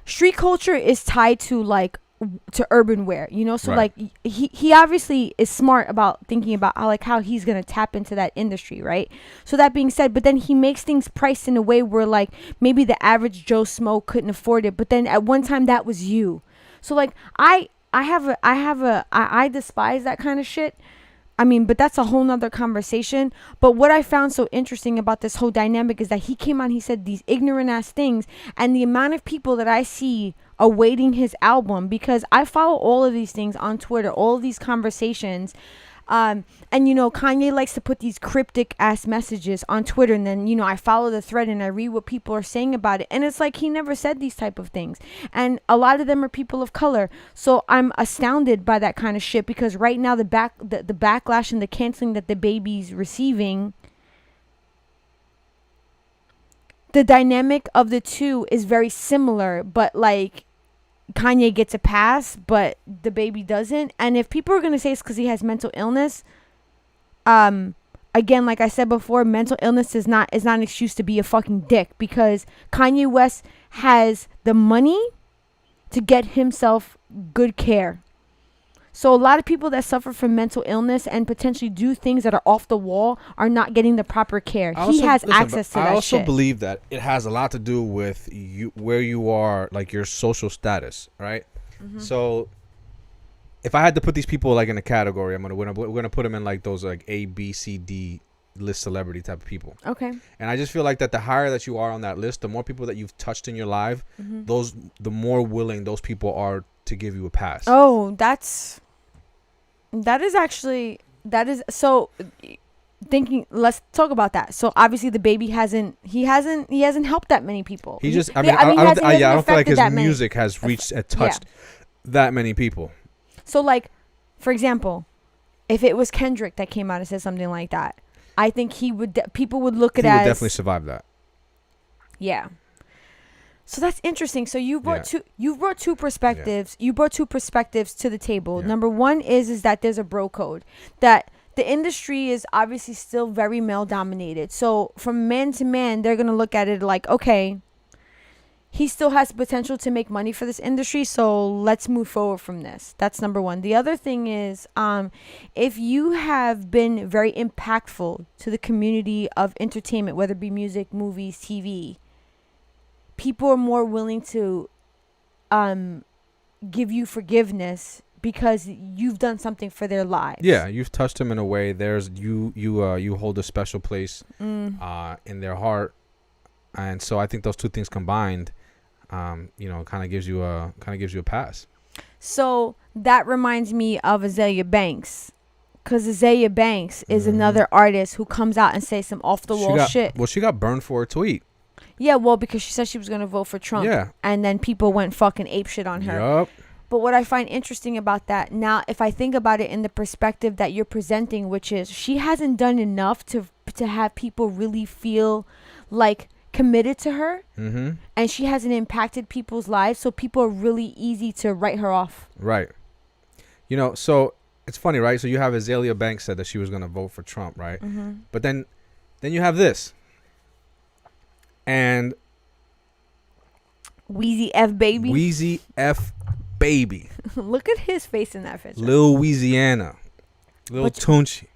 street culture is tied to, like, to urban wear, you know? So, Right. like, he obviously is smart about thinking about how he's going to tap into that industry, right? So, that being said, but then he makes things priced in a way where, like, maybe the average Joe Smo couldn't afford it, but then at one time that was you. So, like, I despise that kind of shit. I mean, but that's a whole nother conversation. But what I found so interesting about this whole dynamic is that he came on, he said these ignorant ass things, and the amount of people that I see awaiting his album, because I follow all of these things on Twitter, all of these conversations. And, you know, Kanye likes to put these cryptic ass messages on Twitter. And then, you know, I follow the thread and I read what people are saying about it. And it's like he never said these type of things. And a lot of them are people of color. So I'm astounded by that kind of shit, because right now the backlash and the canceling that the baby's receiving, the dynamic of the two is very similar, but like Kanye gets a pass, but the baby doesn't. And if people are going to say it's because he has mental illness, again, like I said before, mental illness is not an excuse to be a fucking dick, because Kanye West has the money to get himself good care. So a lot of people that suffer from mental illness and potentially do things that are off the wall are not getting the proper care. He has access to that shit. I also believe that it has a lot to do with you, where you are, like your social status, right? Mm-hmm. So if I had to put these people like in a category, we're gonna put them in like those like A, B, C, D list celebrity type of people. Okay. And I just feel like that the higher that you are on that list, the more people that you've touched in your life, mm-hmm. the more willing those people are to give you a pass. Oh, so thinking, let's talk about that. So obviously the baby hasn't helped that many people. He just, I don't feel like his music has reached and touched that many people. So like, for example, if it was Kendrick that came out and said something like that, I think people would look at it as... He would definitely survive that. Yeah. So that's interesting. So you brought two perspectives. Yeah. You brought two perspectives to the table. Yeah. Number one is that there's a bro code, that the industry is obviously still very male dominated. So from man to man, they're gonna look at it like, okay, he still has potential to make money for this industry, so let's move forward from this. That's number one. The other thing is, if you have been very impactful to the community of entertainment, whether it be music, movies, TV, people are more willing to give you forgiveness because you've done something for their lives. Yeah, you've touched them in a way. There's you hold a special place in their heart, and so I think those two things combined, kind of gives you a pass. So that reminds me of Azalea Banks, because Azalea Banks is another artist who comes out and says some off the wall shit. Well, she got burned for a tweet. Yeah, well, because she said she was going to vote for Trump. Yeah. And then people went fucking apeshit on her. Yup. But what I find interesting about that, now, if I think about it in the perspective that you're presenting, which is she hasn't done enough to have people really feel like committed to her. Mm-hmm. And she hasn't impacted people's lives. So people are really easy to write her off. Right. So it's funny, right? So you have Azalea Banks said that she was going to vote for Trump, right? Mm-hmm. But then you have this. And Wheezy F Baby. Wheezy F Baby. Look at his face in that picture. Lil Louisiana. Lil Tunchi.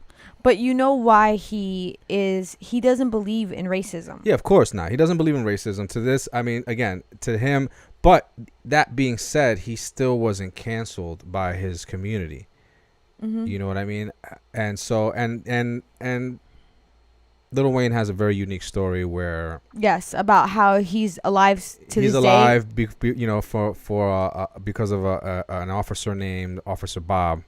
But you know why he doesn't believe in racism. Yeah, of course not. He doesn't believe in racism. To this, I mean, again, to him. But that being said, he still wasn't canceled by his community. Mm-hmm. You know what I mean? And so, and Lil Wayne has a very unique story where... Yes, about how he's alive to this day. He's alive, because of an officer named Officer Bob.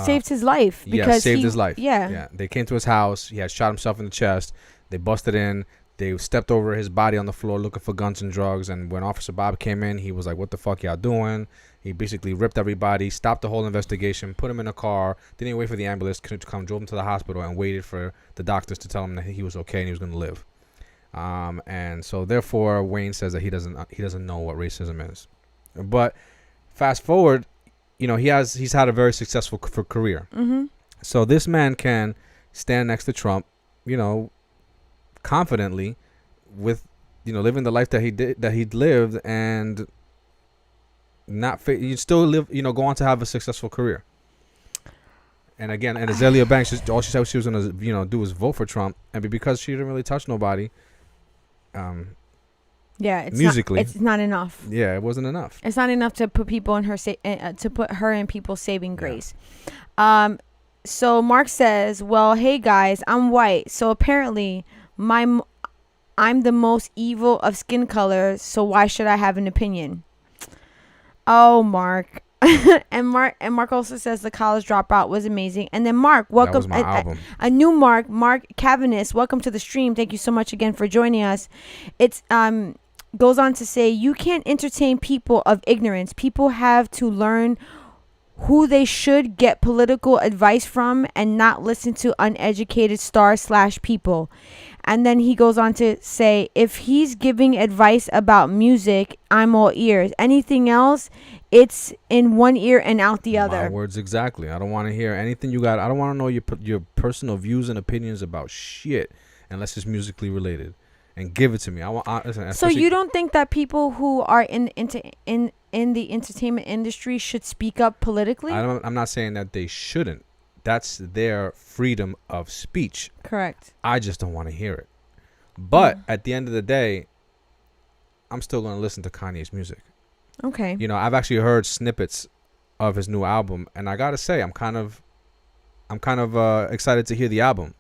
Saved his life. Because saved his life. Yeah. They came to his house. He had shot himself in the chest. They busted in. They stepped over his body on the floor looking for guns and drugs. And when Officer Bob came in, he was like, "What the fuck y'all doing?" He basically ripped everybody, stopped the whole investigation, put him in a car, didn't even wait for the ambulance to come, drove him to the hospital, and waited for the doctors to tell him that he was okay and he was going to live. And so therefore, Wayne says that he doesn't know what racism is. But fast forward, he's had a very successful career. Mm-hmm. So this man can stand next to Trump, confidently, with living the life that he lived, and you still live, go on to have a successful career. And again, and Azealia Banks, all she said she was gonna do was vote for Trump, and because she didn't really touch nobody, it's musically, it's not enough. Yeah, it wasn't enough. It's not enough to put people in her to put her in people's saving grace. So Mark says, "Well, hey guys, I'm white, so apparently I'm the most evil of skin colors. So why should I have an opinion?" Oh, Mark. and Mark also says the college dropout was amazing. And then Mark, welcome. That was my album. A new Mark Cavanis, welcome to the stream. Thank you so much again for joining us. It's goes on to say, you can't entertain people of ignorance. People have to learn who they should get political advice from and not listen to uneducated /people. And then he goes on to say, if he's giving advice about music, I'm all ears. Anything else, it's in one ear and out the other. My words exactly. I don't want to hear anything you got. I don't want to know your personal views and opinions about shit unless it's musically related. And give it to me. Listen, so you don't think that people who are in the entertainment industry should speak up politically? I'm not saying that they shouldn't. That's their freedom of speech. Correct. I just don't want to hear it. But at the end of the day, I'm still going to listen to Kanye's music. Okay. I've actually heard snippets of his new album, and I gotta say, I'm kind of excited to hear the album.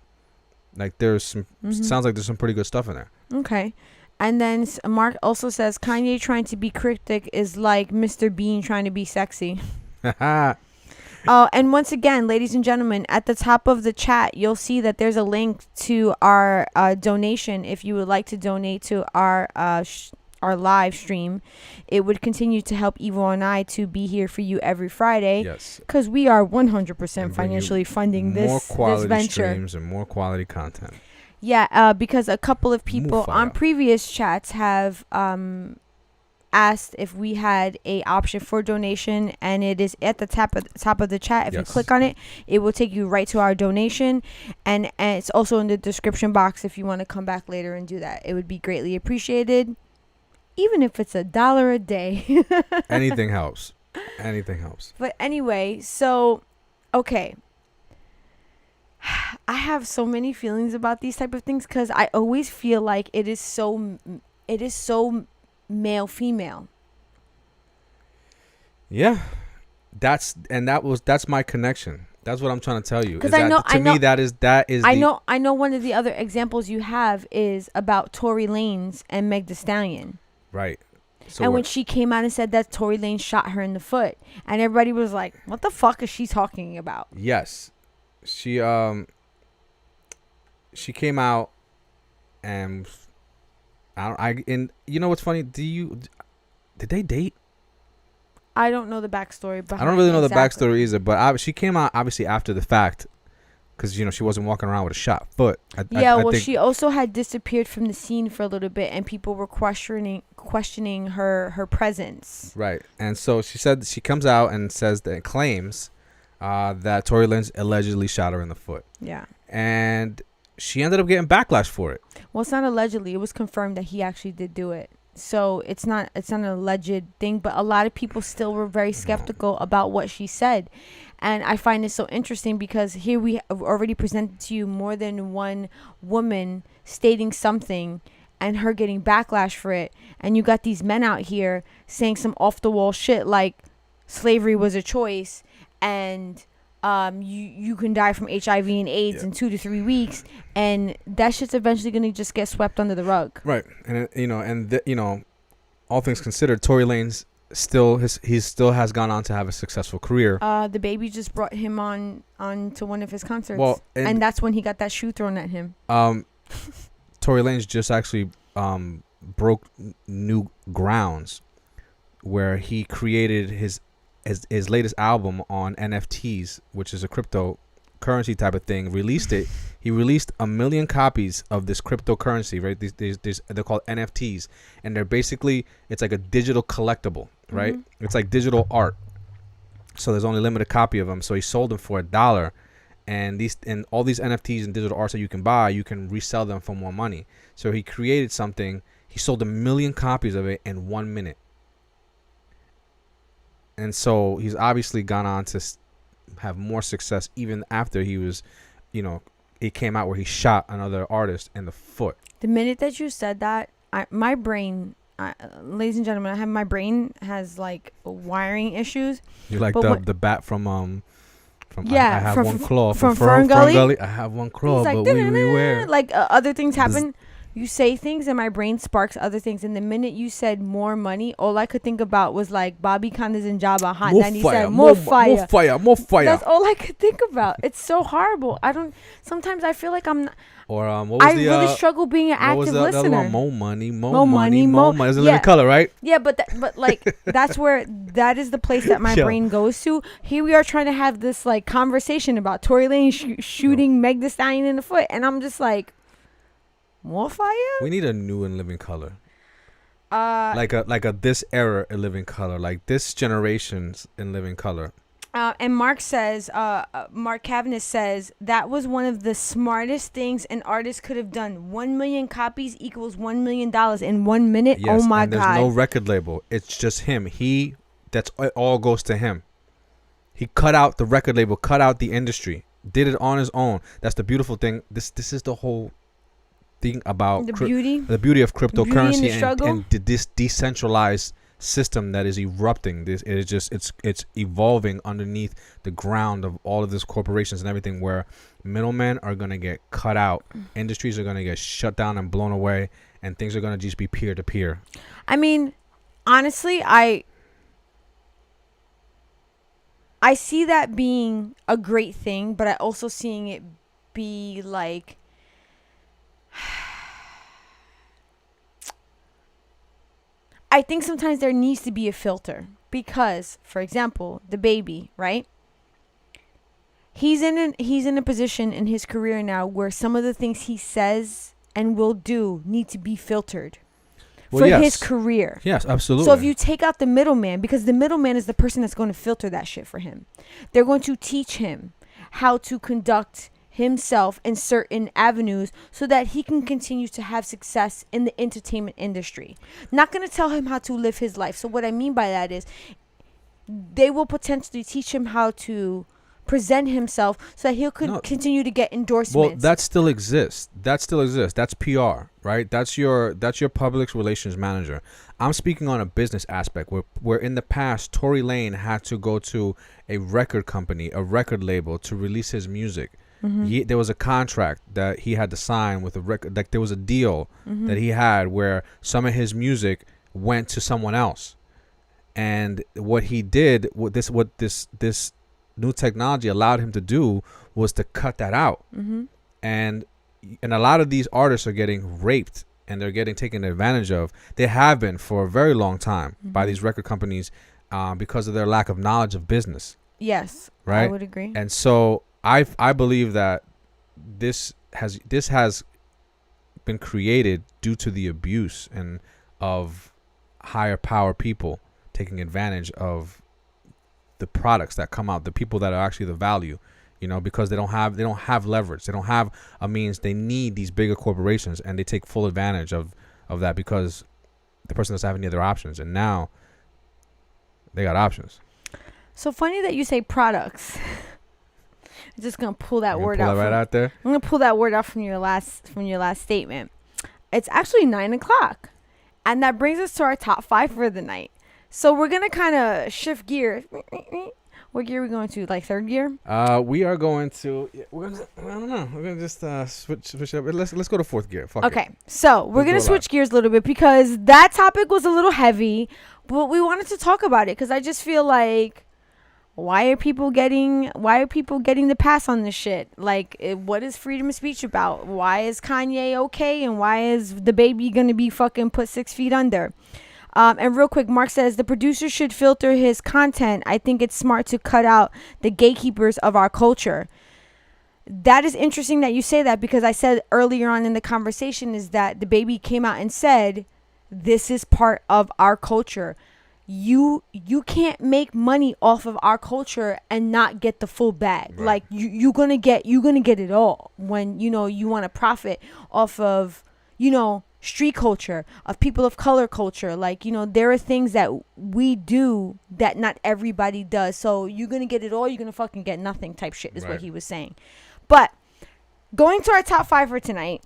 Like there's some, sounds like there's some pretty good stuff in there. Okay. And then Mark also says Kanye trying to be cryptic is like Mr. Bean trying to be sexy. And once again, ladies and gentlemen, at the top of the chat, you'll see that there's a link to our donation. If you would like to donate to our live stream, it would continue to help Evo and I to be here for you every Friday. Yes. Because we are 100% financially funding more quality this venture. Streams and more quality content. Yeah, because a couple of people on previous chats have asked if we had a option for donation, and it is at the top of the chat. If you click on it, it will take you right to our donation, and it's also in the description box if you want to come back later and do that. It would be greatly appreciated. Even if it's $1 a day. Anything helps. Anything helps. But anyway, so, okay. I have so many feelings about these type of things because I always feel like it is so male female. Yeah. That's my connection. That's what I'm trying to tell you. Because I know that is I know one of the other examples you have is about Tory Lanez and Meg Thee Stallion. Right. So and when she came out and said that Tory Lanez shot her in the foot, and everybody was like, "What the fuck is she talking about?" Yes, she came out, and you know what's funny? Did they date? I don't know the backstory. I don't really know the backstory either, but she came out obviously after the fact. Because, she wasn't walking around with a shot foot. I think she also had disappeared from the scene for a little bit, and people were questioning her presence. Right. And so she comes out and claims that Tory Lanez allegedly shot her in the foot. Yeah. And she ended up getting backlash for it. Well, it's not allegedly. It was confirmed that he actually did do it. So it's not an alleged thing, but a lot of people still were very skeptical about what she said. And I find it so interesting because here we have already presented to you more than one woman stating something and her getting backlash for it. And you got these men out here saying some off the wall shit like slavery was a choice and you can die from HIV and AIDS in 2 to 3 weeks, and that shit's eventually gonna just get swept under the rug. Right. And all things considered, Tory Lanez still has gone on to have a successful career. The baby just brought him on to one of his concerts. Well, and that's when he got that shoe thrown at him. Tory Lanez just actually broke new grounds where he created his his latest album on NFTs, which is a cryptocurrency type of thing, released it. He released 1 million copies of this cryptocurrency, right? These they're called NFTs, and they're basically, it's like a digital collectible, right? Mm-hmm. It's like digital art. So there's only a limited copy of them. So he sold them for $1, and all these NFTs and digital arts that you can buy, you can resell them for more money. So he created something. He sold 1 million copies of it in 1 minute. And so he's obviously gone on to have more success even after he was, it came out where he shot another artist in the foot. The minute that you said that, my brain, ladies and gentlemen, my brain has like wiring issues. You like the bat from I have one claw from Fern Gully. I have one claw, like, but we beware. Like other things happen. You say things and my brain sparks other things. And the minute you said more money, all I could think about was like Bobby Conda's and Jabba Hot 97. More fire. That's all I could think about. It's so horrible. Sometimes I feel like I'm not. Or what was I really struggle being an active listener. More money. It's a living color, right? Yeah, but like that is the place that my brain goes to. Here we are trying to have this like conversation about Tory Lanez shooting Meg Thee Stallion in the foot, and I'm just like, more fire. We need a new and living color. Like a this era in living color, like this generation's in living color. And Mark Cavanagh says that was one of the smartest things an artist could have done. 1 million copies equals $1 million in 1 minute. Yes, oh my and there's God! No record label. It's just him. It all goes to him. He cut out the record label, cut out the industry, did it on his own. That's the beautiful thing. This is the whole thing about the beauty of cryptocurrency and this decentralized system that is erupting. It's evolving underneath the ground of all of these corporations and everything, where middlemen are going to get cut out, industries are going to get shut down and blown away, and things are going to just be peer to peer. I mean, honestly, I see that being a great thing, but I also seeing it be like, I think sometimes there needs to be a filter because, for example, the baby, right? He's in a position in his career now where some of the things he says and will do need to be filtered for his career. Yes, absolutely. So if you take out the middleman, because the middleman is the person that's going to filter that shit for him, they're going to teach him how to conduct himself in certain avenues so that he can continue to have success in the entertainment industry. Not going to tell him how to live his life. So what I mean by that is they will potentially teach him how to present himself so that he'll continue to get endorsements. Well, that still exists. That's PR, right? That's your public relations manager. I'm speaking on a business aspect where in the past Tory Lanez had to go to a record company, a record label to release his music. Mm-hmm. There was a contract that he had to sign with a record. Like there was a deal that he had where some of his music went to someone else, and what he did, what this new technology allowed him to do, was to cut that out. Mm-hmm. And a lot of these artists are getting raped and they're getting taken advantage of. They have been for a very long time by these record companies because of their lack of knowledge of business. Yes, right. I would agree. And so I believe that this has been created due to the abuse and of higher power people taking advantage of the products that come out, the people that are actually the value, because they don't have leverage, they don't have a means. They need these bigger corporations, and they take full advantage of that because the person doesn't have any other options, and now they got options. So funny that you say products. I'm just gonna pull that word out. Out there. I'm gonna pull that word out from your last statement. It's actually 9:00, and that brings us to our top 5 for the night. So we're gonna kind of shift gears. What gear are we going to? Like third gear? We are going to. I don't know. We're gonna just switch up. Let's go to fourth gear. Fuck okay. It. So we're gonna switch gears a little bit because that topic was a little heavy, but we wanted to talk about it because I just feel like, why are people getting the pass on this shit? Like, what is freedom of speech about? Why is Kanye okay and why is the baby gonna be fucking put 6 feet under? And real quick, Mark says the producer should filter his content. I think it's smart to cut out the gatekeepers of our culture. That is interesting that you say that, because I said earlier on in the conversation is that the baby came out and said, this is part of our culture. You can't make money off of our culture and not get the full bag. Right. Like you're gonna get it all when you want to profit off of street culture, of people of color culture. Like there are things that we do that not everybody does. So you're gonna get it all, you're gonna fucking get nothing type shit is what he was saying. But going to our top 5 for tonight.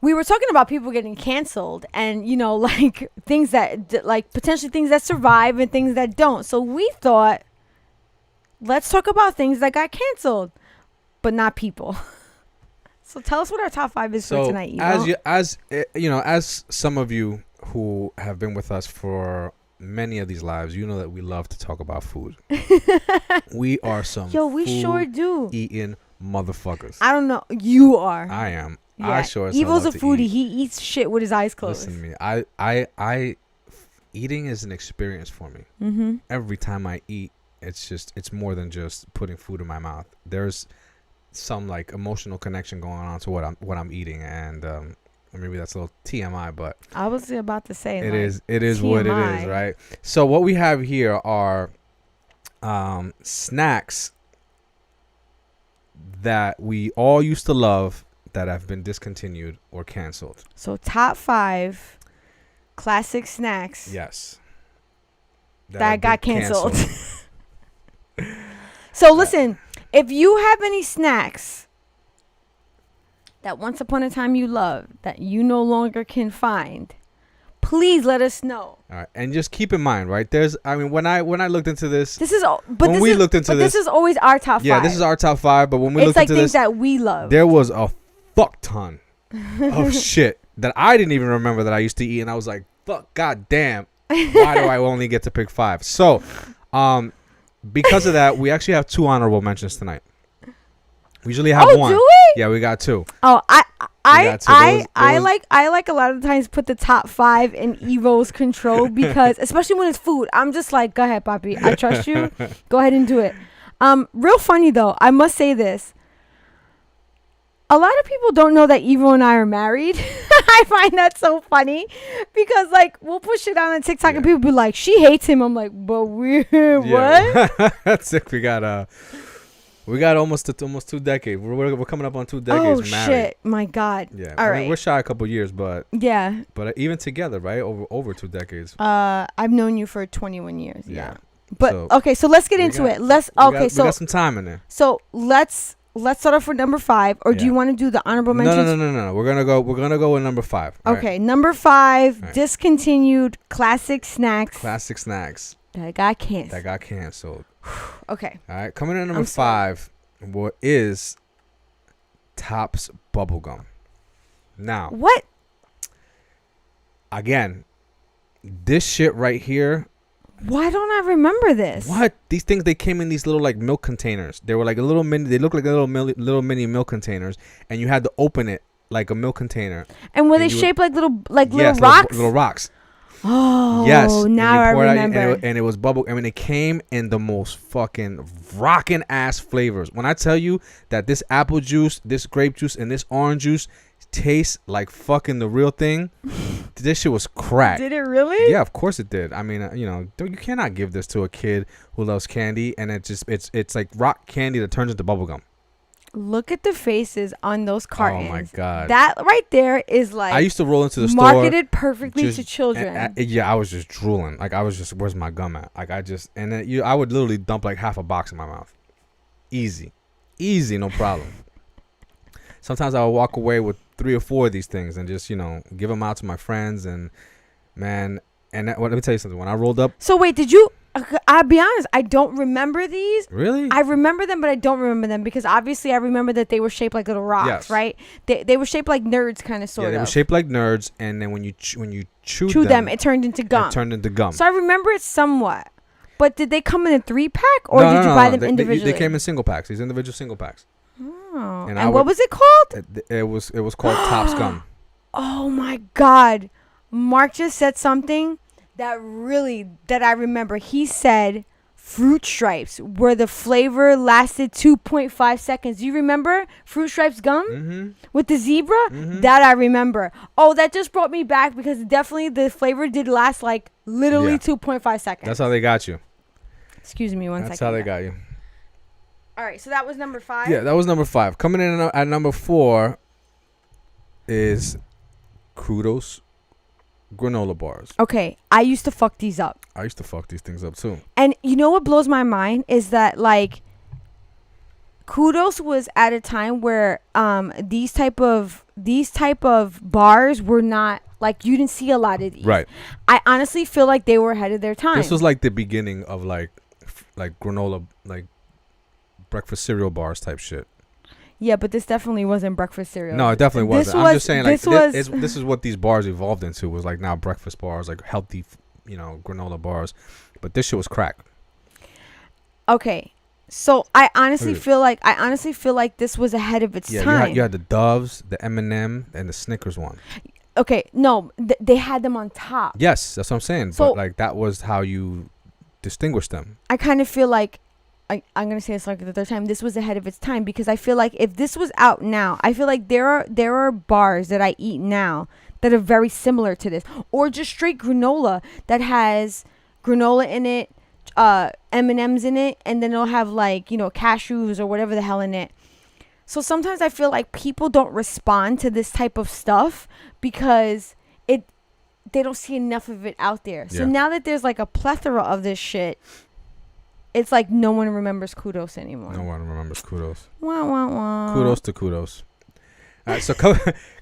We were talking about people getting canceled and, like things that, like potentially things that survive and things that don't. So we thought, let's talk about things that got canceled, but not people. So tell us what our top 5 is for tonight. As some of you who have been with us for many of these lives, you know that we love to talk about food. We are some we sure do eating motherfuckers. I don't know. You are. I am. Yeah. I sure. Evil's a foodie. He eats shit with his eyes closed. Listen to me. I eating is an experience for me. Mm-hmm. Every time I eat, it's more than just putting food in my mouth. There's some like emotional connection going on to what I'm eating, and maybe that's a little TMI, but I was about to say it is what it is, right? So what we have here are snacks that we all used to love that have been discontinued or canceled. So top 5 classic snacks. Yes. That got canceled. So listen, if you have any snacks that once upon a time you loved that you no longer can find, please let us know. All right, and just keep in mind, right? When I looked into this, this is always our top 5. Yeah, this is our top 5. But when we looked into this, it's like things that we love. There was a fuck ton of shit that I didn't even remember that I used to eat, and I was like, "Fuck, goddamn, why do I only get to pick 5?" So, because of that, we actually have 2 honorable mentions tonight. We usually have 1. Do we? Yeah, we got 2. Oh, I like a lot of times put the top 5 in Evo's control, because especially when it's food, I'm just like, go ahead, Papi, I trust you. Go ahead and do it. Real funny though, I must say this. A lot of people don't know that Evo and I are married. I find that so funny, because like we'll push it on TikTok and people be like, she hates him. I'm like, but what? That's it. We got almost 2 decades. We're coming up on 2 decades married. Oh shit! My God. Yeah. All right. We're shy a couple years, but yeah. But even together, right? Over 2 decades. I've known you for 21 years. Yeah. But so, okay, so let's get into it. We got some time in there. So let's start off with number 5, or do you want to do the honorable mentions? No. We're gonna go with number 5. Okay, right. Number 5, right. Discontinued classic snacks. Classic snacks that got canceled. Okay. All right, coming in at number 5, what is Topps bubblegum? Now, what? Again, this shit right here. Why don't I remember this? What? These things, they came in these little like milk containers. They were like a little mini. They looked like little mini milk containers, and you had to open it like a milk container. And were they shaped like little rocks? Little rocks. Oh, yes. Now I remember. And it was bubble. I mean, it came in the most fucking rockin' ass flavors. When I tell you that this apple juice, this grape juice, and this orange juice tastes like fucking the real thing, this shit was crack. Did it really? Yeah, of course it did. I mean, you cannot give this to a kid who loves candy, and it's like rock candy that turns into bubblegum. Look at the faces on those cartons. Oh my God. That right there is like, I used to roll into the store. Marketed perfectly to children. I was just drooling. Like I was just, where's my gum at? Like I would literally dump like half a box in my mouth. Easy, no problem. Sometimes I would walk away with 3 or 4 of these things and just, give them out to my friends, and man, let me tell you something. When I rolled up. So wait, did you? I'll be honest, I don't remember these. Really? I remember them, but I don't remember them because obviously I remember that they were shaped like little rocks, yes. Right? They were shaped like nerds, kind of, sort of. Yeah, they were shaped like nerds, and then when you chewed them, it turned into gum. So I remember it somewhat. But did they come in a 3-pack, or did you buy them individually? They came in single packs. These individual single packs. Oh. And what was it called? It was called Topps gum. Oh my God. Mark just said something that I remember. He said Fruit Stripes, where the flavor lasted 2.5 seconds. Do you remember Fruit Stripes gum with the zebra? That I remember. Oh, that just brought me back because definitely the flavor did last like literally 2.5 seconds. That's how they got you. Excuse me one second. That's how they got you. All right, so that was number 5. Yeah, that was number 5. Coming in at number 4 is Kudos granola bars. Okay, I used to fuck these up. I used to fuck these things up too. And you know what blows my mind is that like Kudos was at a time where these type of bars were not like, you didn't see a lot of these. Right. I honestly feel like they were ahead of their time. This was like the beginning of like granola, like breakfast cereal bars type shit. Yeah, but this definitely wasn't breakfast cereal. No, it definitely wasn't. I'm just saying, like, this is what these bars evolved into, was like now breakfast bars, like healthy, granola bars. But this shit was crack. Okay, so I honestly feel like this was ahead of its time. You had the Doves, the M&M, and the Snickers one. Okay, no, they had them on top. Yes, that's what I'm saying. So, but like that was how you distinguished them. I kind of feel like I'm going to say this like the third time. This was ahead of its time because I feel like if this was out now, I feel like there are bars that I eat now that are very similar to this, or just straight granola that has granola in it, M&Ms in it, and then it'll have like, cashews or whatever the hell in it. So sometimes I feel like people don't respond to this type of stuff because they don't see enough of it out there. So now that there's like a plethora of this shit, it's like no one remembers Kudos anymore. No one remembers Kudos. Wah, wah, wah. Kudos to Kudos. All right, so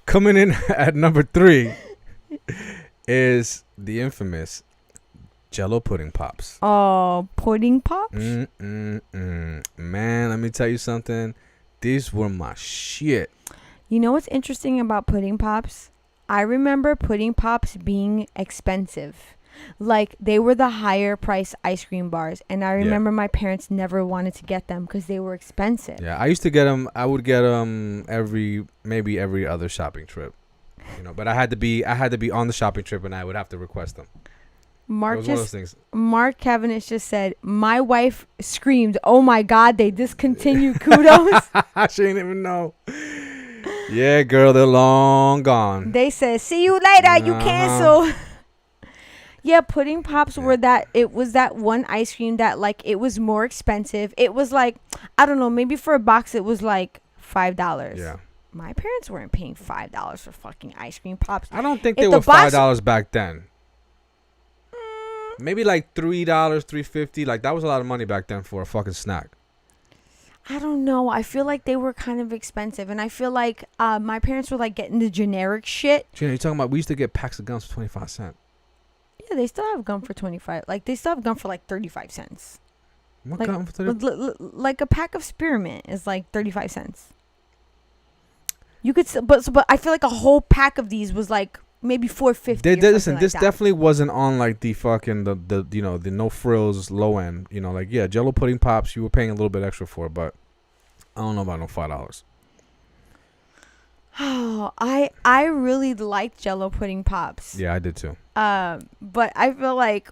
coming in at number 3 is the infamous Jello pudding pops. Oh, pudding pops? Man, let me tell you something. These were my shit. You know what's interesting about pudding pops? I remember pudding pops being expensive. Like, they were the higher price ice cream bars, and I remember my parents never wanted to get them because they were expensive. Yeah, I used to get them. I would get them maybe every other shopping trip, But I had to be on the shopping trip, and I would have to request them. Mark Cavendish just said, my wife screamed, "Oh my God, they discontinued Kudos." She didn't even know. Yeah, girl, they're long gone. They said, "See you later, you cancel." Yeah, pudding pops were that. It was that one ice cream that like it was more expensive. It was like, I don't know, maybe for a box it was like $5. Yeah. My parents weren't paying $5 for fucking ice cream pops. I don't think they were $5 back then. Maybe like $3, $3.50. Like that was a lot of money back then for a fucking snack. I don't know. I feel like they were kind of expensive, and I feel like my parents were like getting the generic shit. Gina, you talking about? We used to get packs of gums for 25 cents. Yeah, they still have gum for 25. Like they still have gum for like 35 cents. What like, gum for 35? Like a pack of spearmint is like 35 cents. You could, but I feel like a whole pack of these was like maybe $4.50. Listen, this definitely wasn't on like the fucking the no frills low end. Like Jello pudding pops. You were paying a little bit extra for, but I don't know about no $5. Oh, I really liked Jello pudding pops. Yeah, I did too. But I feel like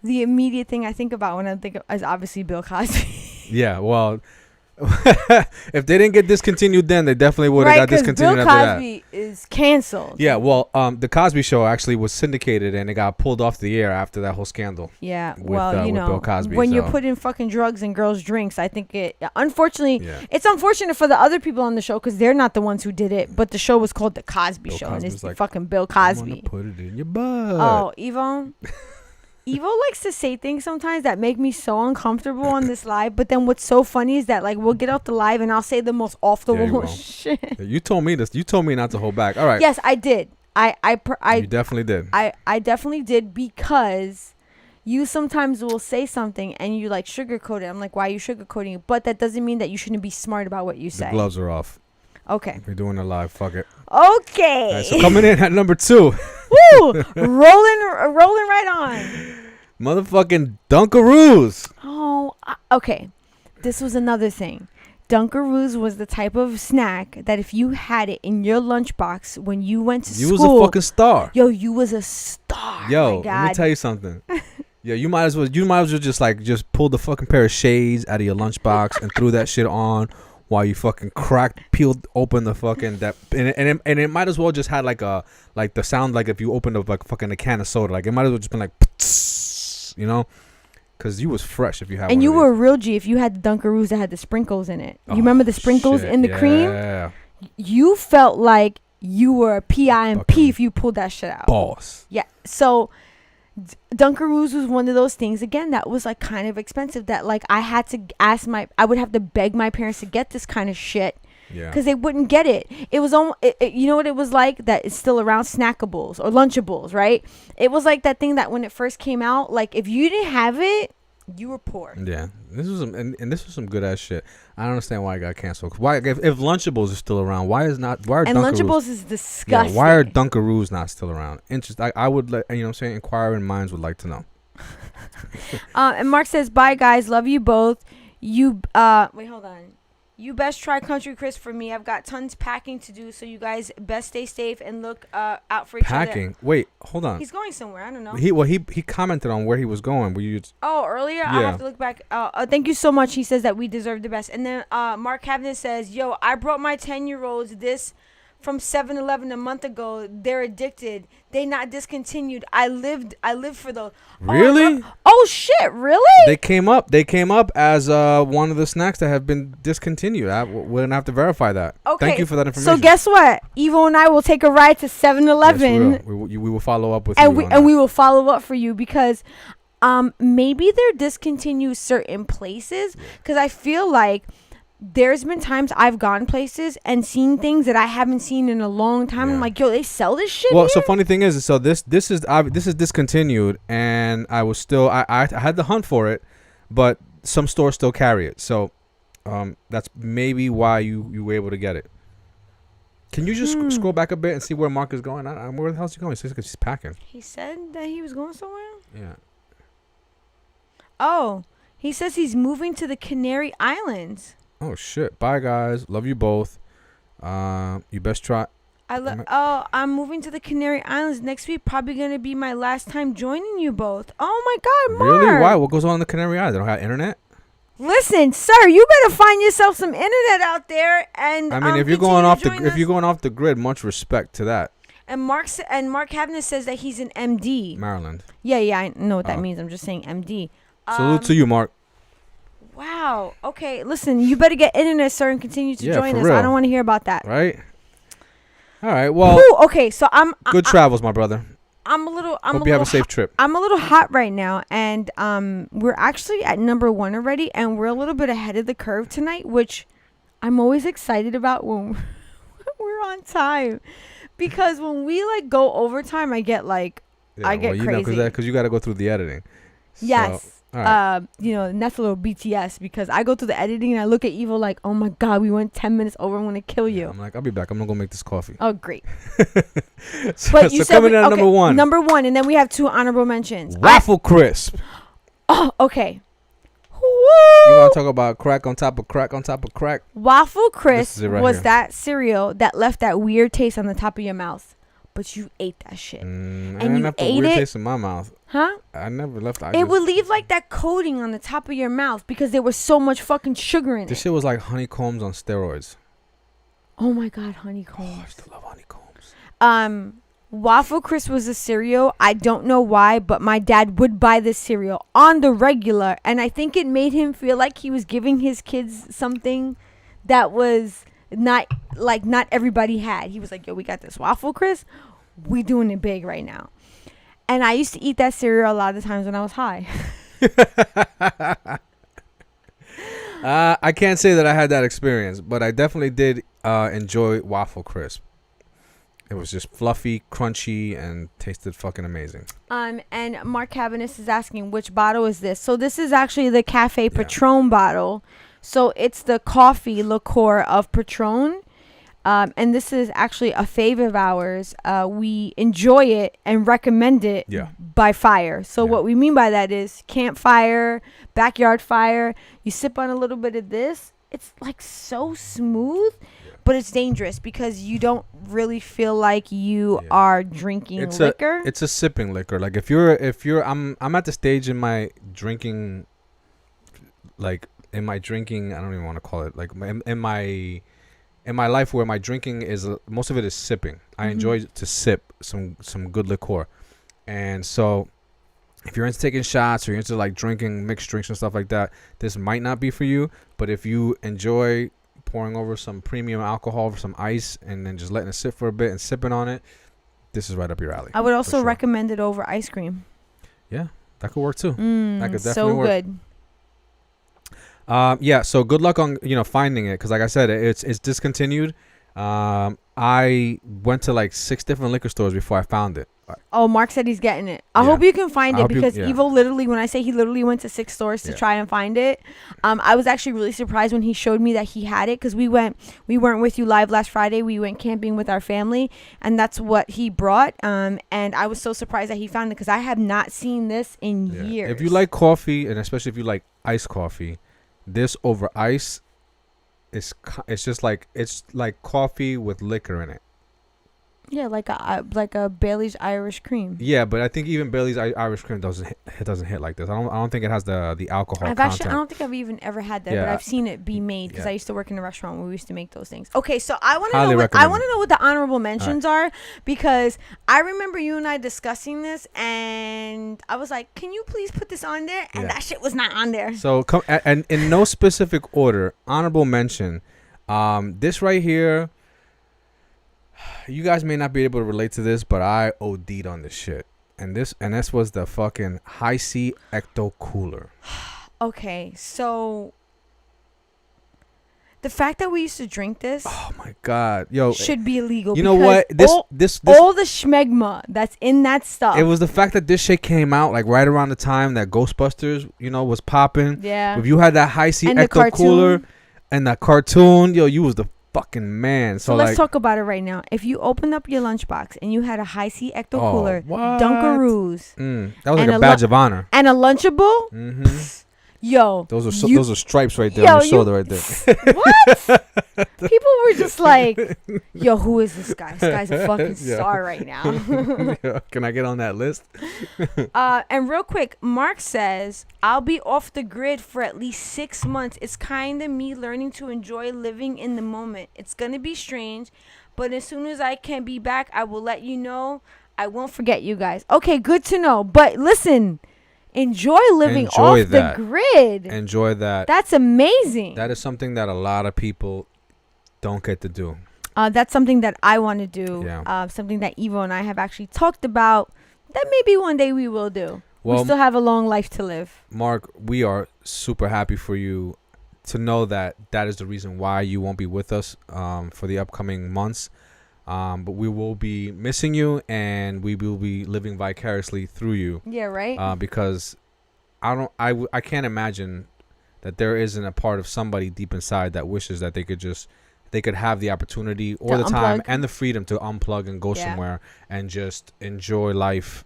the immediate thing I think about when I think of is obviously Bill Cosby. Yeah, well, if they didn't get discontinued then, they definitely would have got discontinued Bill after that. Cosby is canceled. Yeah, well, the Cosby Show actually was syndicated and it got pulled off the air after that whole scandal. Yeah, with Bill Cosby, when you're putting fucking drugs in girls' drinks, I think unfortunately, it's unfortunate for the other people on the show because they're not the ones who did it, but the show was called The Cosby Show, and it's like, fucking Bill Cosby. Put it in your butt. Oh, Yvonne. Evo likes to say things sometimes that make me so uncomfortable on this live. But then what's so funny is that like we'll get out the live and I'll say the most off the wall shit. Yeah, you told me this. You told me not to hold back. All right. Yes, I did. I you definitely did. I definitely did because you sometimes will say something and you like sugarcoat it. I'm like, why are you sugarcoating it? But that doesn't mean that you shouldn't be smart about what you say. The gloves are off. Okay. We're doing a live. Fuck it. Okay. Right, so coming in at number 2. Woo! rolling right on. Motherfucking Dunkaroos. Oh, okay. This was another thing. Dunkaroos was the type of snack that if you had it in your lunchbox when you went to school, you was a fucking star. Yo, you was a star. Yo, let me tell you something. Yeah, you might as well just pull the fucking pair of shades out of your lunchbox and threw that shit on while you fucking peeled open the fucking and it might as well just had like the sound like if you opened up like fucking a can of soda. Like it might as well just been like, you know. Because you was fresh if you had. And you were a real G if you had the Dunkaroos that had the sprinkles in it. You remember the sprinkles in the cream? Yeah. You felt like you were a P.I.M.P. if you pulled that shit out. Boss. Yeah. So Dunkaroos was one of those things, again, that was like kind of expensive. That like I had to I would have to beg my parents to get this kind of shit. Yeah. Because they wouldn't get it. It was almost, you know what it was like? That it's still around, Snackables or Lunchables, right? It was like that thing that when it first came out, like if you didn't have it, you were poor. Yeah, this was this was some good ass shit. I don't understand why it got canceled. Why if Lunchables is still around? Why are Dunkaroos? Lunchables is disgusting. Yeah, why are Dunkaroos not still around? I would let you know what I'm saying. Inquiring minds would like to know. And Mark says, "Bye guys, love you both. You wait, hold on. You best try Country Crisp for me. I've got tons packing to do, so you guys best stay safe and look out for each other." Packing? Wait, hold on. He's going somewhere. I don't know. He commented on where he was going. Were you? Earlier? Yeah. I'll have to look back. Thank you so much. He says that we deserve the best. And then Mark Cabinet says, "Yo, I brought my 10-year-olds this from 7-Eleven a month ago. They're addicted. They not discontinued. I lived for those." Really? Oh shit! Really? They came up as one of the snacks that have been discontinued. We're gonna have to verify that. Okay. Thank you for that information. So guess what? Evo and I will take a ride to 7-Eleven. Yes, we will follow up with and you. We will follow up for you because maybe they're discontinued certain places, because I feel like there's been times I've gone places and seen things that I haven't seen in a long time. Yeah. I'm like, yo, they sell this shit Well, here? so funny thing is, so this is discontinued, and I was still I had to hunt for it, but some stores still carry it. So that's maybe why you were able to get it. Can you just scroll back a bit and see where Mark is going? Where the hell is he going? He says he's packing. He said that he was going somewhere? Yeah. Oh, he says he's moving to the Canary Islands. Oh shit! Bye guys, love you both. You best try. I'm moving to the Canary Islands next week. Probably gonna be my last time joining you both. Oh my God, Mark! Really? Why? What goes on in the Canary Islands? They don't have internet. Listen, sir, you better find yourself some internet out there. And I mean, if you're going off the grid, much respect to that. And Mark Havner says that he's an MD. Maryland. Yeah, I know what that means. I'm just saying MD. Salute to you, Mark. Wow. Okay. Listen, you better get internet, sir, and continue to join us. Real. I don't want to hear about that. Right. All right. Well. Whew, okay. So good travels, my brother. Hope you have a safe trip. I'm a little hot right now, and we're actually at number 1 already, and we're a little bit ahead of the curve tonight, which I'm always excited about when we're on time, because when we like go overtime, I get like crazy. Because you got to go through the editing. Yes. So, right. And that's a little BTS, because I go through the editing and I look at Evil like, oh my God, we went 10 minutes over. I'm going to kill you. I'm like, I'll be back. I'm going to go make this coffee. Oh, great. But you said coming in at number 1. Number 1. And then we have 2 honorable mentions. Waffle Crisp. Oh, okay. Woo! You want to talk about crack on top of crack on top of crack? Waffle Crisp was here. that cereal that left that weird taste on the top of your mouth. But you ate that shit. And you left a weird taste in my mouth. Huh? I never left. It would leave like that coating on the top of your mouth because there was so much fucking sugar in it. This shit was like honeycombs on steroids. Oh my God, honeycombs. Oh, I still love honeycombs. Waffle Crisp was a cereal. I don't know why, but my dad would buy this cereal on the regular. And I think it made him feel like he was giving his kids something that was not everybody had. He was like, yo, we got this Waffle Crisp. We doing it big right now. And I used to eat that cereal a lot of the times when I was high. I can't say that I had that experience, but I definitely did enjoy Waffle Crisp. It was just fluffy, crunchy, and tasted fucking amazing. And Mark Cavanis is asking, which bottle is this? So this is actually the Cafe Patron bottle. So it's the coffee liqueur of Patron. And this is actually a fave of ours. We enjoy it and recommend it by fire. So what we mean by that is campfire, backyard fire. You sip on a little bit of this it's like so smooth, but it's dangerous because you don't really feel like you are drinking liquor. It's a sipping liquor. Like if you're I'm at the stage in my drinking, like in my drinking, I don't even want to call it like in my life where my drinking is most of it is sipping. I enjoy to sip some good liqueur, and so if you're into taking shots or you're into like drinking mixed drinks and stuff like that, this might not be for you. But if you enjoy pouring over some premium alcohol for some ice and then just letting it sit for a bit and sipping on it, this is right up your alley. I would also recommend it over ice cream. Yeah, that could work too. That could definitely so work. Good. Yeah, so good luck on finding it, because like I said, it's discontinued. I went to like 6 different liquor stores before I found it. Oh, Mark said he's getting it. I hope you can find it, because Evo literally, when I say he literally went to 6 stores to try and find it, I was actually really surprised when he showed me that he had it, because we weren't with you live last Friday. We went camping with our family, and that's what he brought. And I was so surprised that he found it, because I have not seen this in years. If you like coffee, and especially if you like iced coffee, this over ice, it's just like, it's like coffee with liquor in it. Yeah, like a Bailey's Irish cream. Yeah, but I think even Bailey's Irish cream doesn't hit like this. I don't think it has the alcohol content. I don't think I've even ever had that, but I've seen it be made, because I used to work in a restaurant where we used to make those things. Okay, so I want to know what the honorable mentions are, because I remember you and I discussing this, and I was like, "Can you please put this on there?" And that shit was not on there. So and in no specific order, honorable mention. This right here. You guys may not be able to relate to this, but I OD'd on this shit. And this was the fucking High C Ecto Cooler. Okay, so the fact that we used to drink this, oh my god, yo, should be illegal. You know what? This all the schmegma that's in that stuff. It was the fact that this shit came out like right around the time that Ghostbusters, was popping. Yeah. If you had that High C Ecto Cooler and that cartoon, yo, you was the fucking man. So let's talk about it right now. If you opened up your lunchbox and you had a High C Ecto Cooler, what? Dunkaroos, that was like a badge of honor, and a Lunchable. Yo, those are stripes right there on your shoulder right there. What? People were just like, yo, who is this guy? This guy's a fucking star right now. Can I get on that list? And real quick, Mark says, I'll be off the grid for at least 6 months. It's kind of me learning to enjoy living in the moment. It's going to be strange, but as soon as I can be back, I will let you know. I won't forget you guys. Okay, good to know. But listen, enjoy living off the grid. Enjoy that. That's amazing. That is something that a lot of people don't get to do. That's something that I want to do. Yeah. Something that Evo and I have actually talked about that maybe one day we will do. Well, we still have a long life to live. Mark, we are super happy for you to know that is the reason why you won't be with us for the upcoming months. But we will be missing you, and we will be living vicariously through you. Yeah, right. Because I can't imagine that there isn't a part of somebody deep inside that wishes that they could have the opportunity or the time and the freedom to unplug and go somewhere and just enjoy life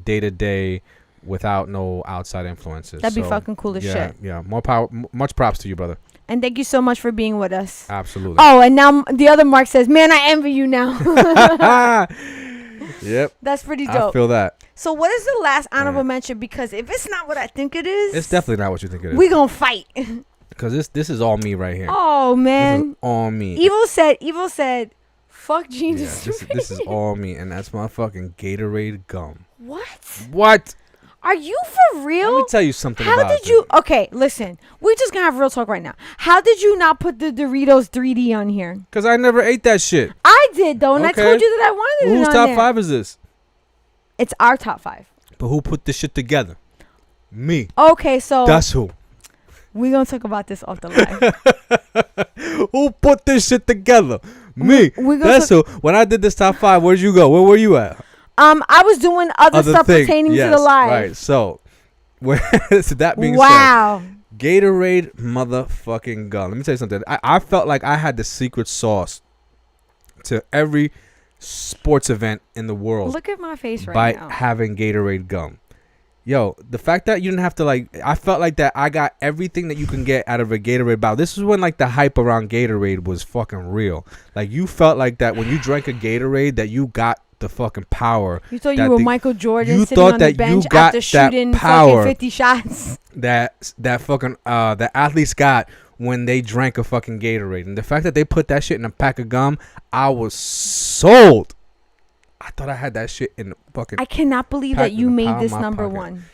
day to day without no outside influences. That'd be fucking cool as shit. Yeah, more power, much props to you, brother. And thank you so much for being with us. Absolutely. Oh, and now the other Mark says, man, I envy you now. Yep. That's pretty dope. I feel that. So what is the last honorable mention? Because if it's not what I think it is, it's definitely not what you think it is. We gonna fight. Because this is all me right here. Oh, man. This is all me. Evil said, fuck Jesus. This is all me. And that's my fucking Gatorade gum. What? Are you for real? Let me tell you something How did you... Okay, listen. We're just going to have real talk right now. How did you not put the Doritos 3D on here? Because I never ate that shit. I did, though, and I told you that I wanted it on there. Whose top 5 is this? It's our top 5. But who put this shit together? Me. Okay, so... That's who. We're going to talk about this off the live. Who put this shit together? Me. That's who. When I did this top 5, where'd you go? Where were you at? I was doing other stuff pertaining to the live. Right. So that being said, Gatorade motherfucking gum. Let me tell you something. I felt like I had the secret sauce to every sports event in the world. Look at my face right now. By having Gatorade gum. Yo, the fact that you didn't have to I felt like that I got everything that you can get out of a Gatorade bottle. This is when like the hype around Gatorade was fucking real. Like you felt like that when you drank a Gatorade that you got the fucking power. You thought you were Michael Jordan you sitting thought on that the bench you got after shooting power fucking 50 shots. That fucking the athletes got when they drank a fucking Gatorade. And the fact that they put that shit in a pack of gum, I was sold. I thought I had that shit in the fucking. I cannot believe that you made this number pocket. one.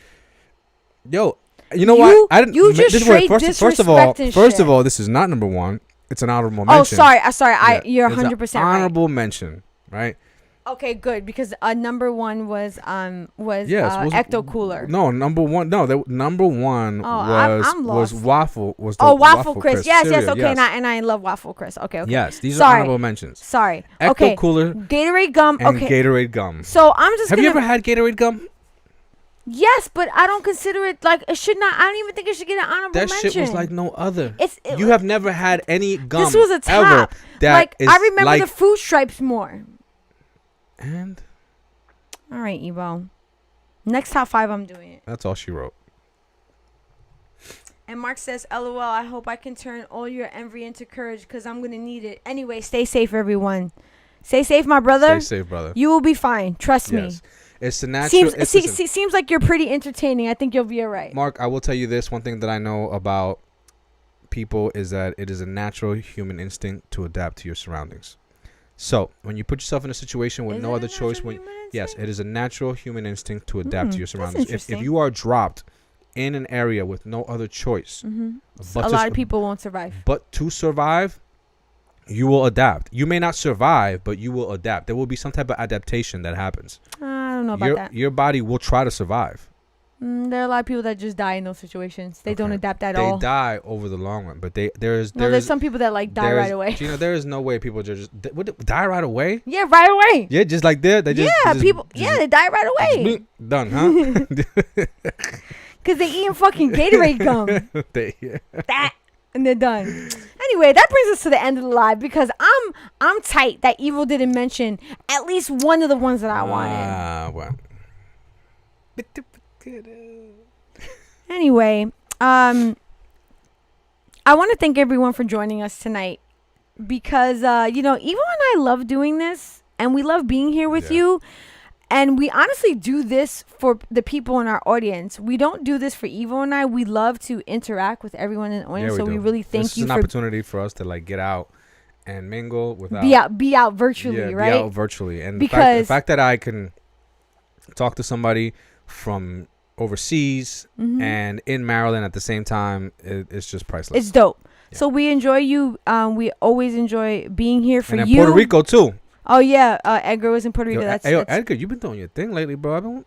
Yo, you know what? I didn't. You just straight disrespecting First of all, this is not number one. It's an honorable mention. Oh, sorry. Yeah, you're 100% right. Honorable mention, right? Okay, good, because number one was Ecto Cooler. No, number one. No, number one was waffle. Was the waffle crisp? Yes, cereal, yes. Okay, yes. And I love waffle crisp. Okay. Yes, these are honorable mentions. Sorry. Ecto Cooler, Gatorade gum. And Gatorade gum. So I'm just. Have you ever had Gatorade gum? Yes, but I don't consider it like it should not. I don't even think it should get an honorable mention. That shit was like no other. You have never had any gum. This was a top. I remember the Fruit Stripes more. And. All right, Evo. Next top 5, I'm doing it. That's all she wrote. And Mark says, LOL, I hope I can turn all your envy into courage because I'm going to need it. Anyway, stay safe, everyone. Stay safe, my brother. Stay safe, brother. You will be fine. Trust me. It's the natural. Seems like you're pretty entertaining. I think you'll be all right. Mark, I will tell you this. One thing that I know about people is that it is a natural human instinct to adapt to your surroundings. So when you put yourself in a situation with no other choice, yes, it is a natural human instinct to adapt to your surroundings. If you are dropped in an area with no other choice, a lot of people won't survive. But to survive, you will adapt. You may not survive, but you will adapt. There will be some type of adaptation that happens. I don't know about that. Your body will try to survive. There are a lot of people that just die in those situations. They don't adapt at all. They die over the long run, but there's some people that die right away. You know, there is no way people just die right away. Yeah, right away. Yeah, just like that. They die right away. Done, huh? Because they eating fucking Gatorade gum. That and they're done. Anyway, that brings us to the end of the live because I'm tight that Evil didn't mention at least one of the ones that I wanted. Well. Anyway, I want to thank everyone for joining us tonight because Evil and I love doing this and we love being here with you. And we honestly do this for the people in our audience. We don't do this for Evo and I. We love to interact with everyone in the audience. So we really thank you. It's an opportunity for us to get out and mingle without be out virtually, right? Be out virtually. And the fact that I can talk to somebody from overseas and in Maryland at the same time, it's just priceless. It's dope. Yeah. So we enjoy you. We always enjoy being here for you. And in Puerto Rico too. Oh yeah, Edgar was in Puerto Rico. Edgar, you've been doing your thing lately, bro.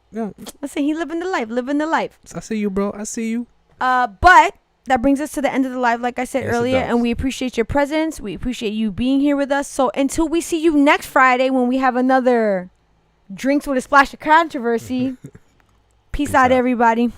Listen, he living the life. I see you, bro. I see you. But that brings us to the end of the live, like I said earlier, and we appreciate your presence. We appreciate you being here with us. So until we see you next Friday when we have another Drinks with a Splash of Controversy, peace out, everybody.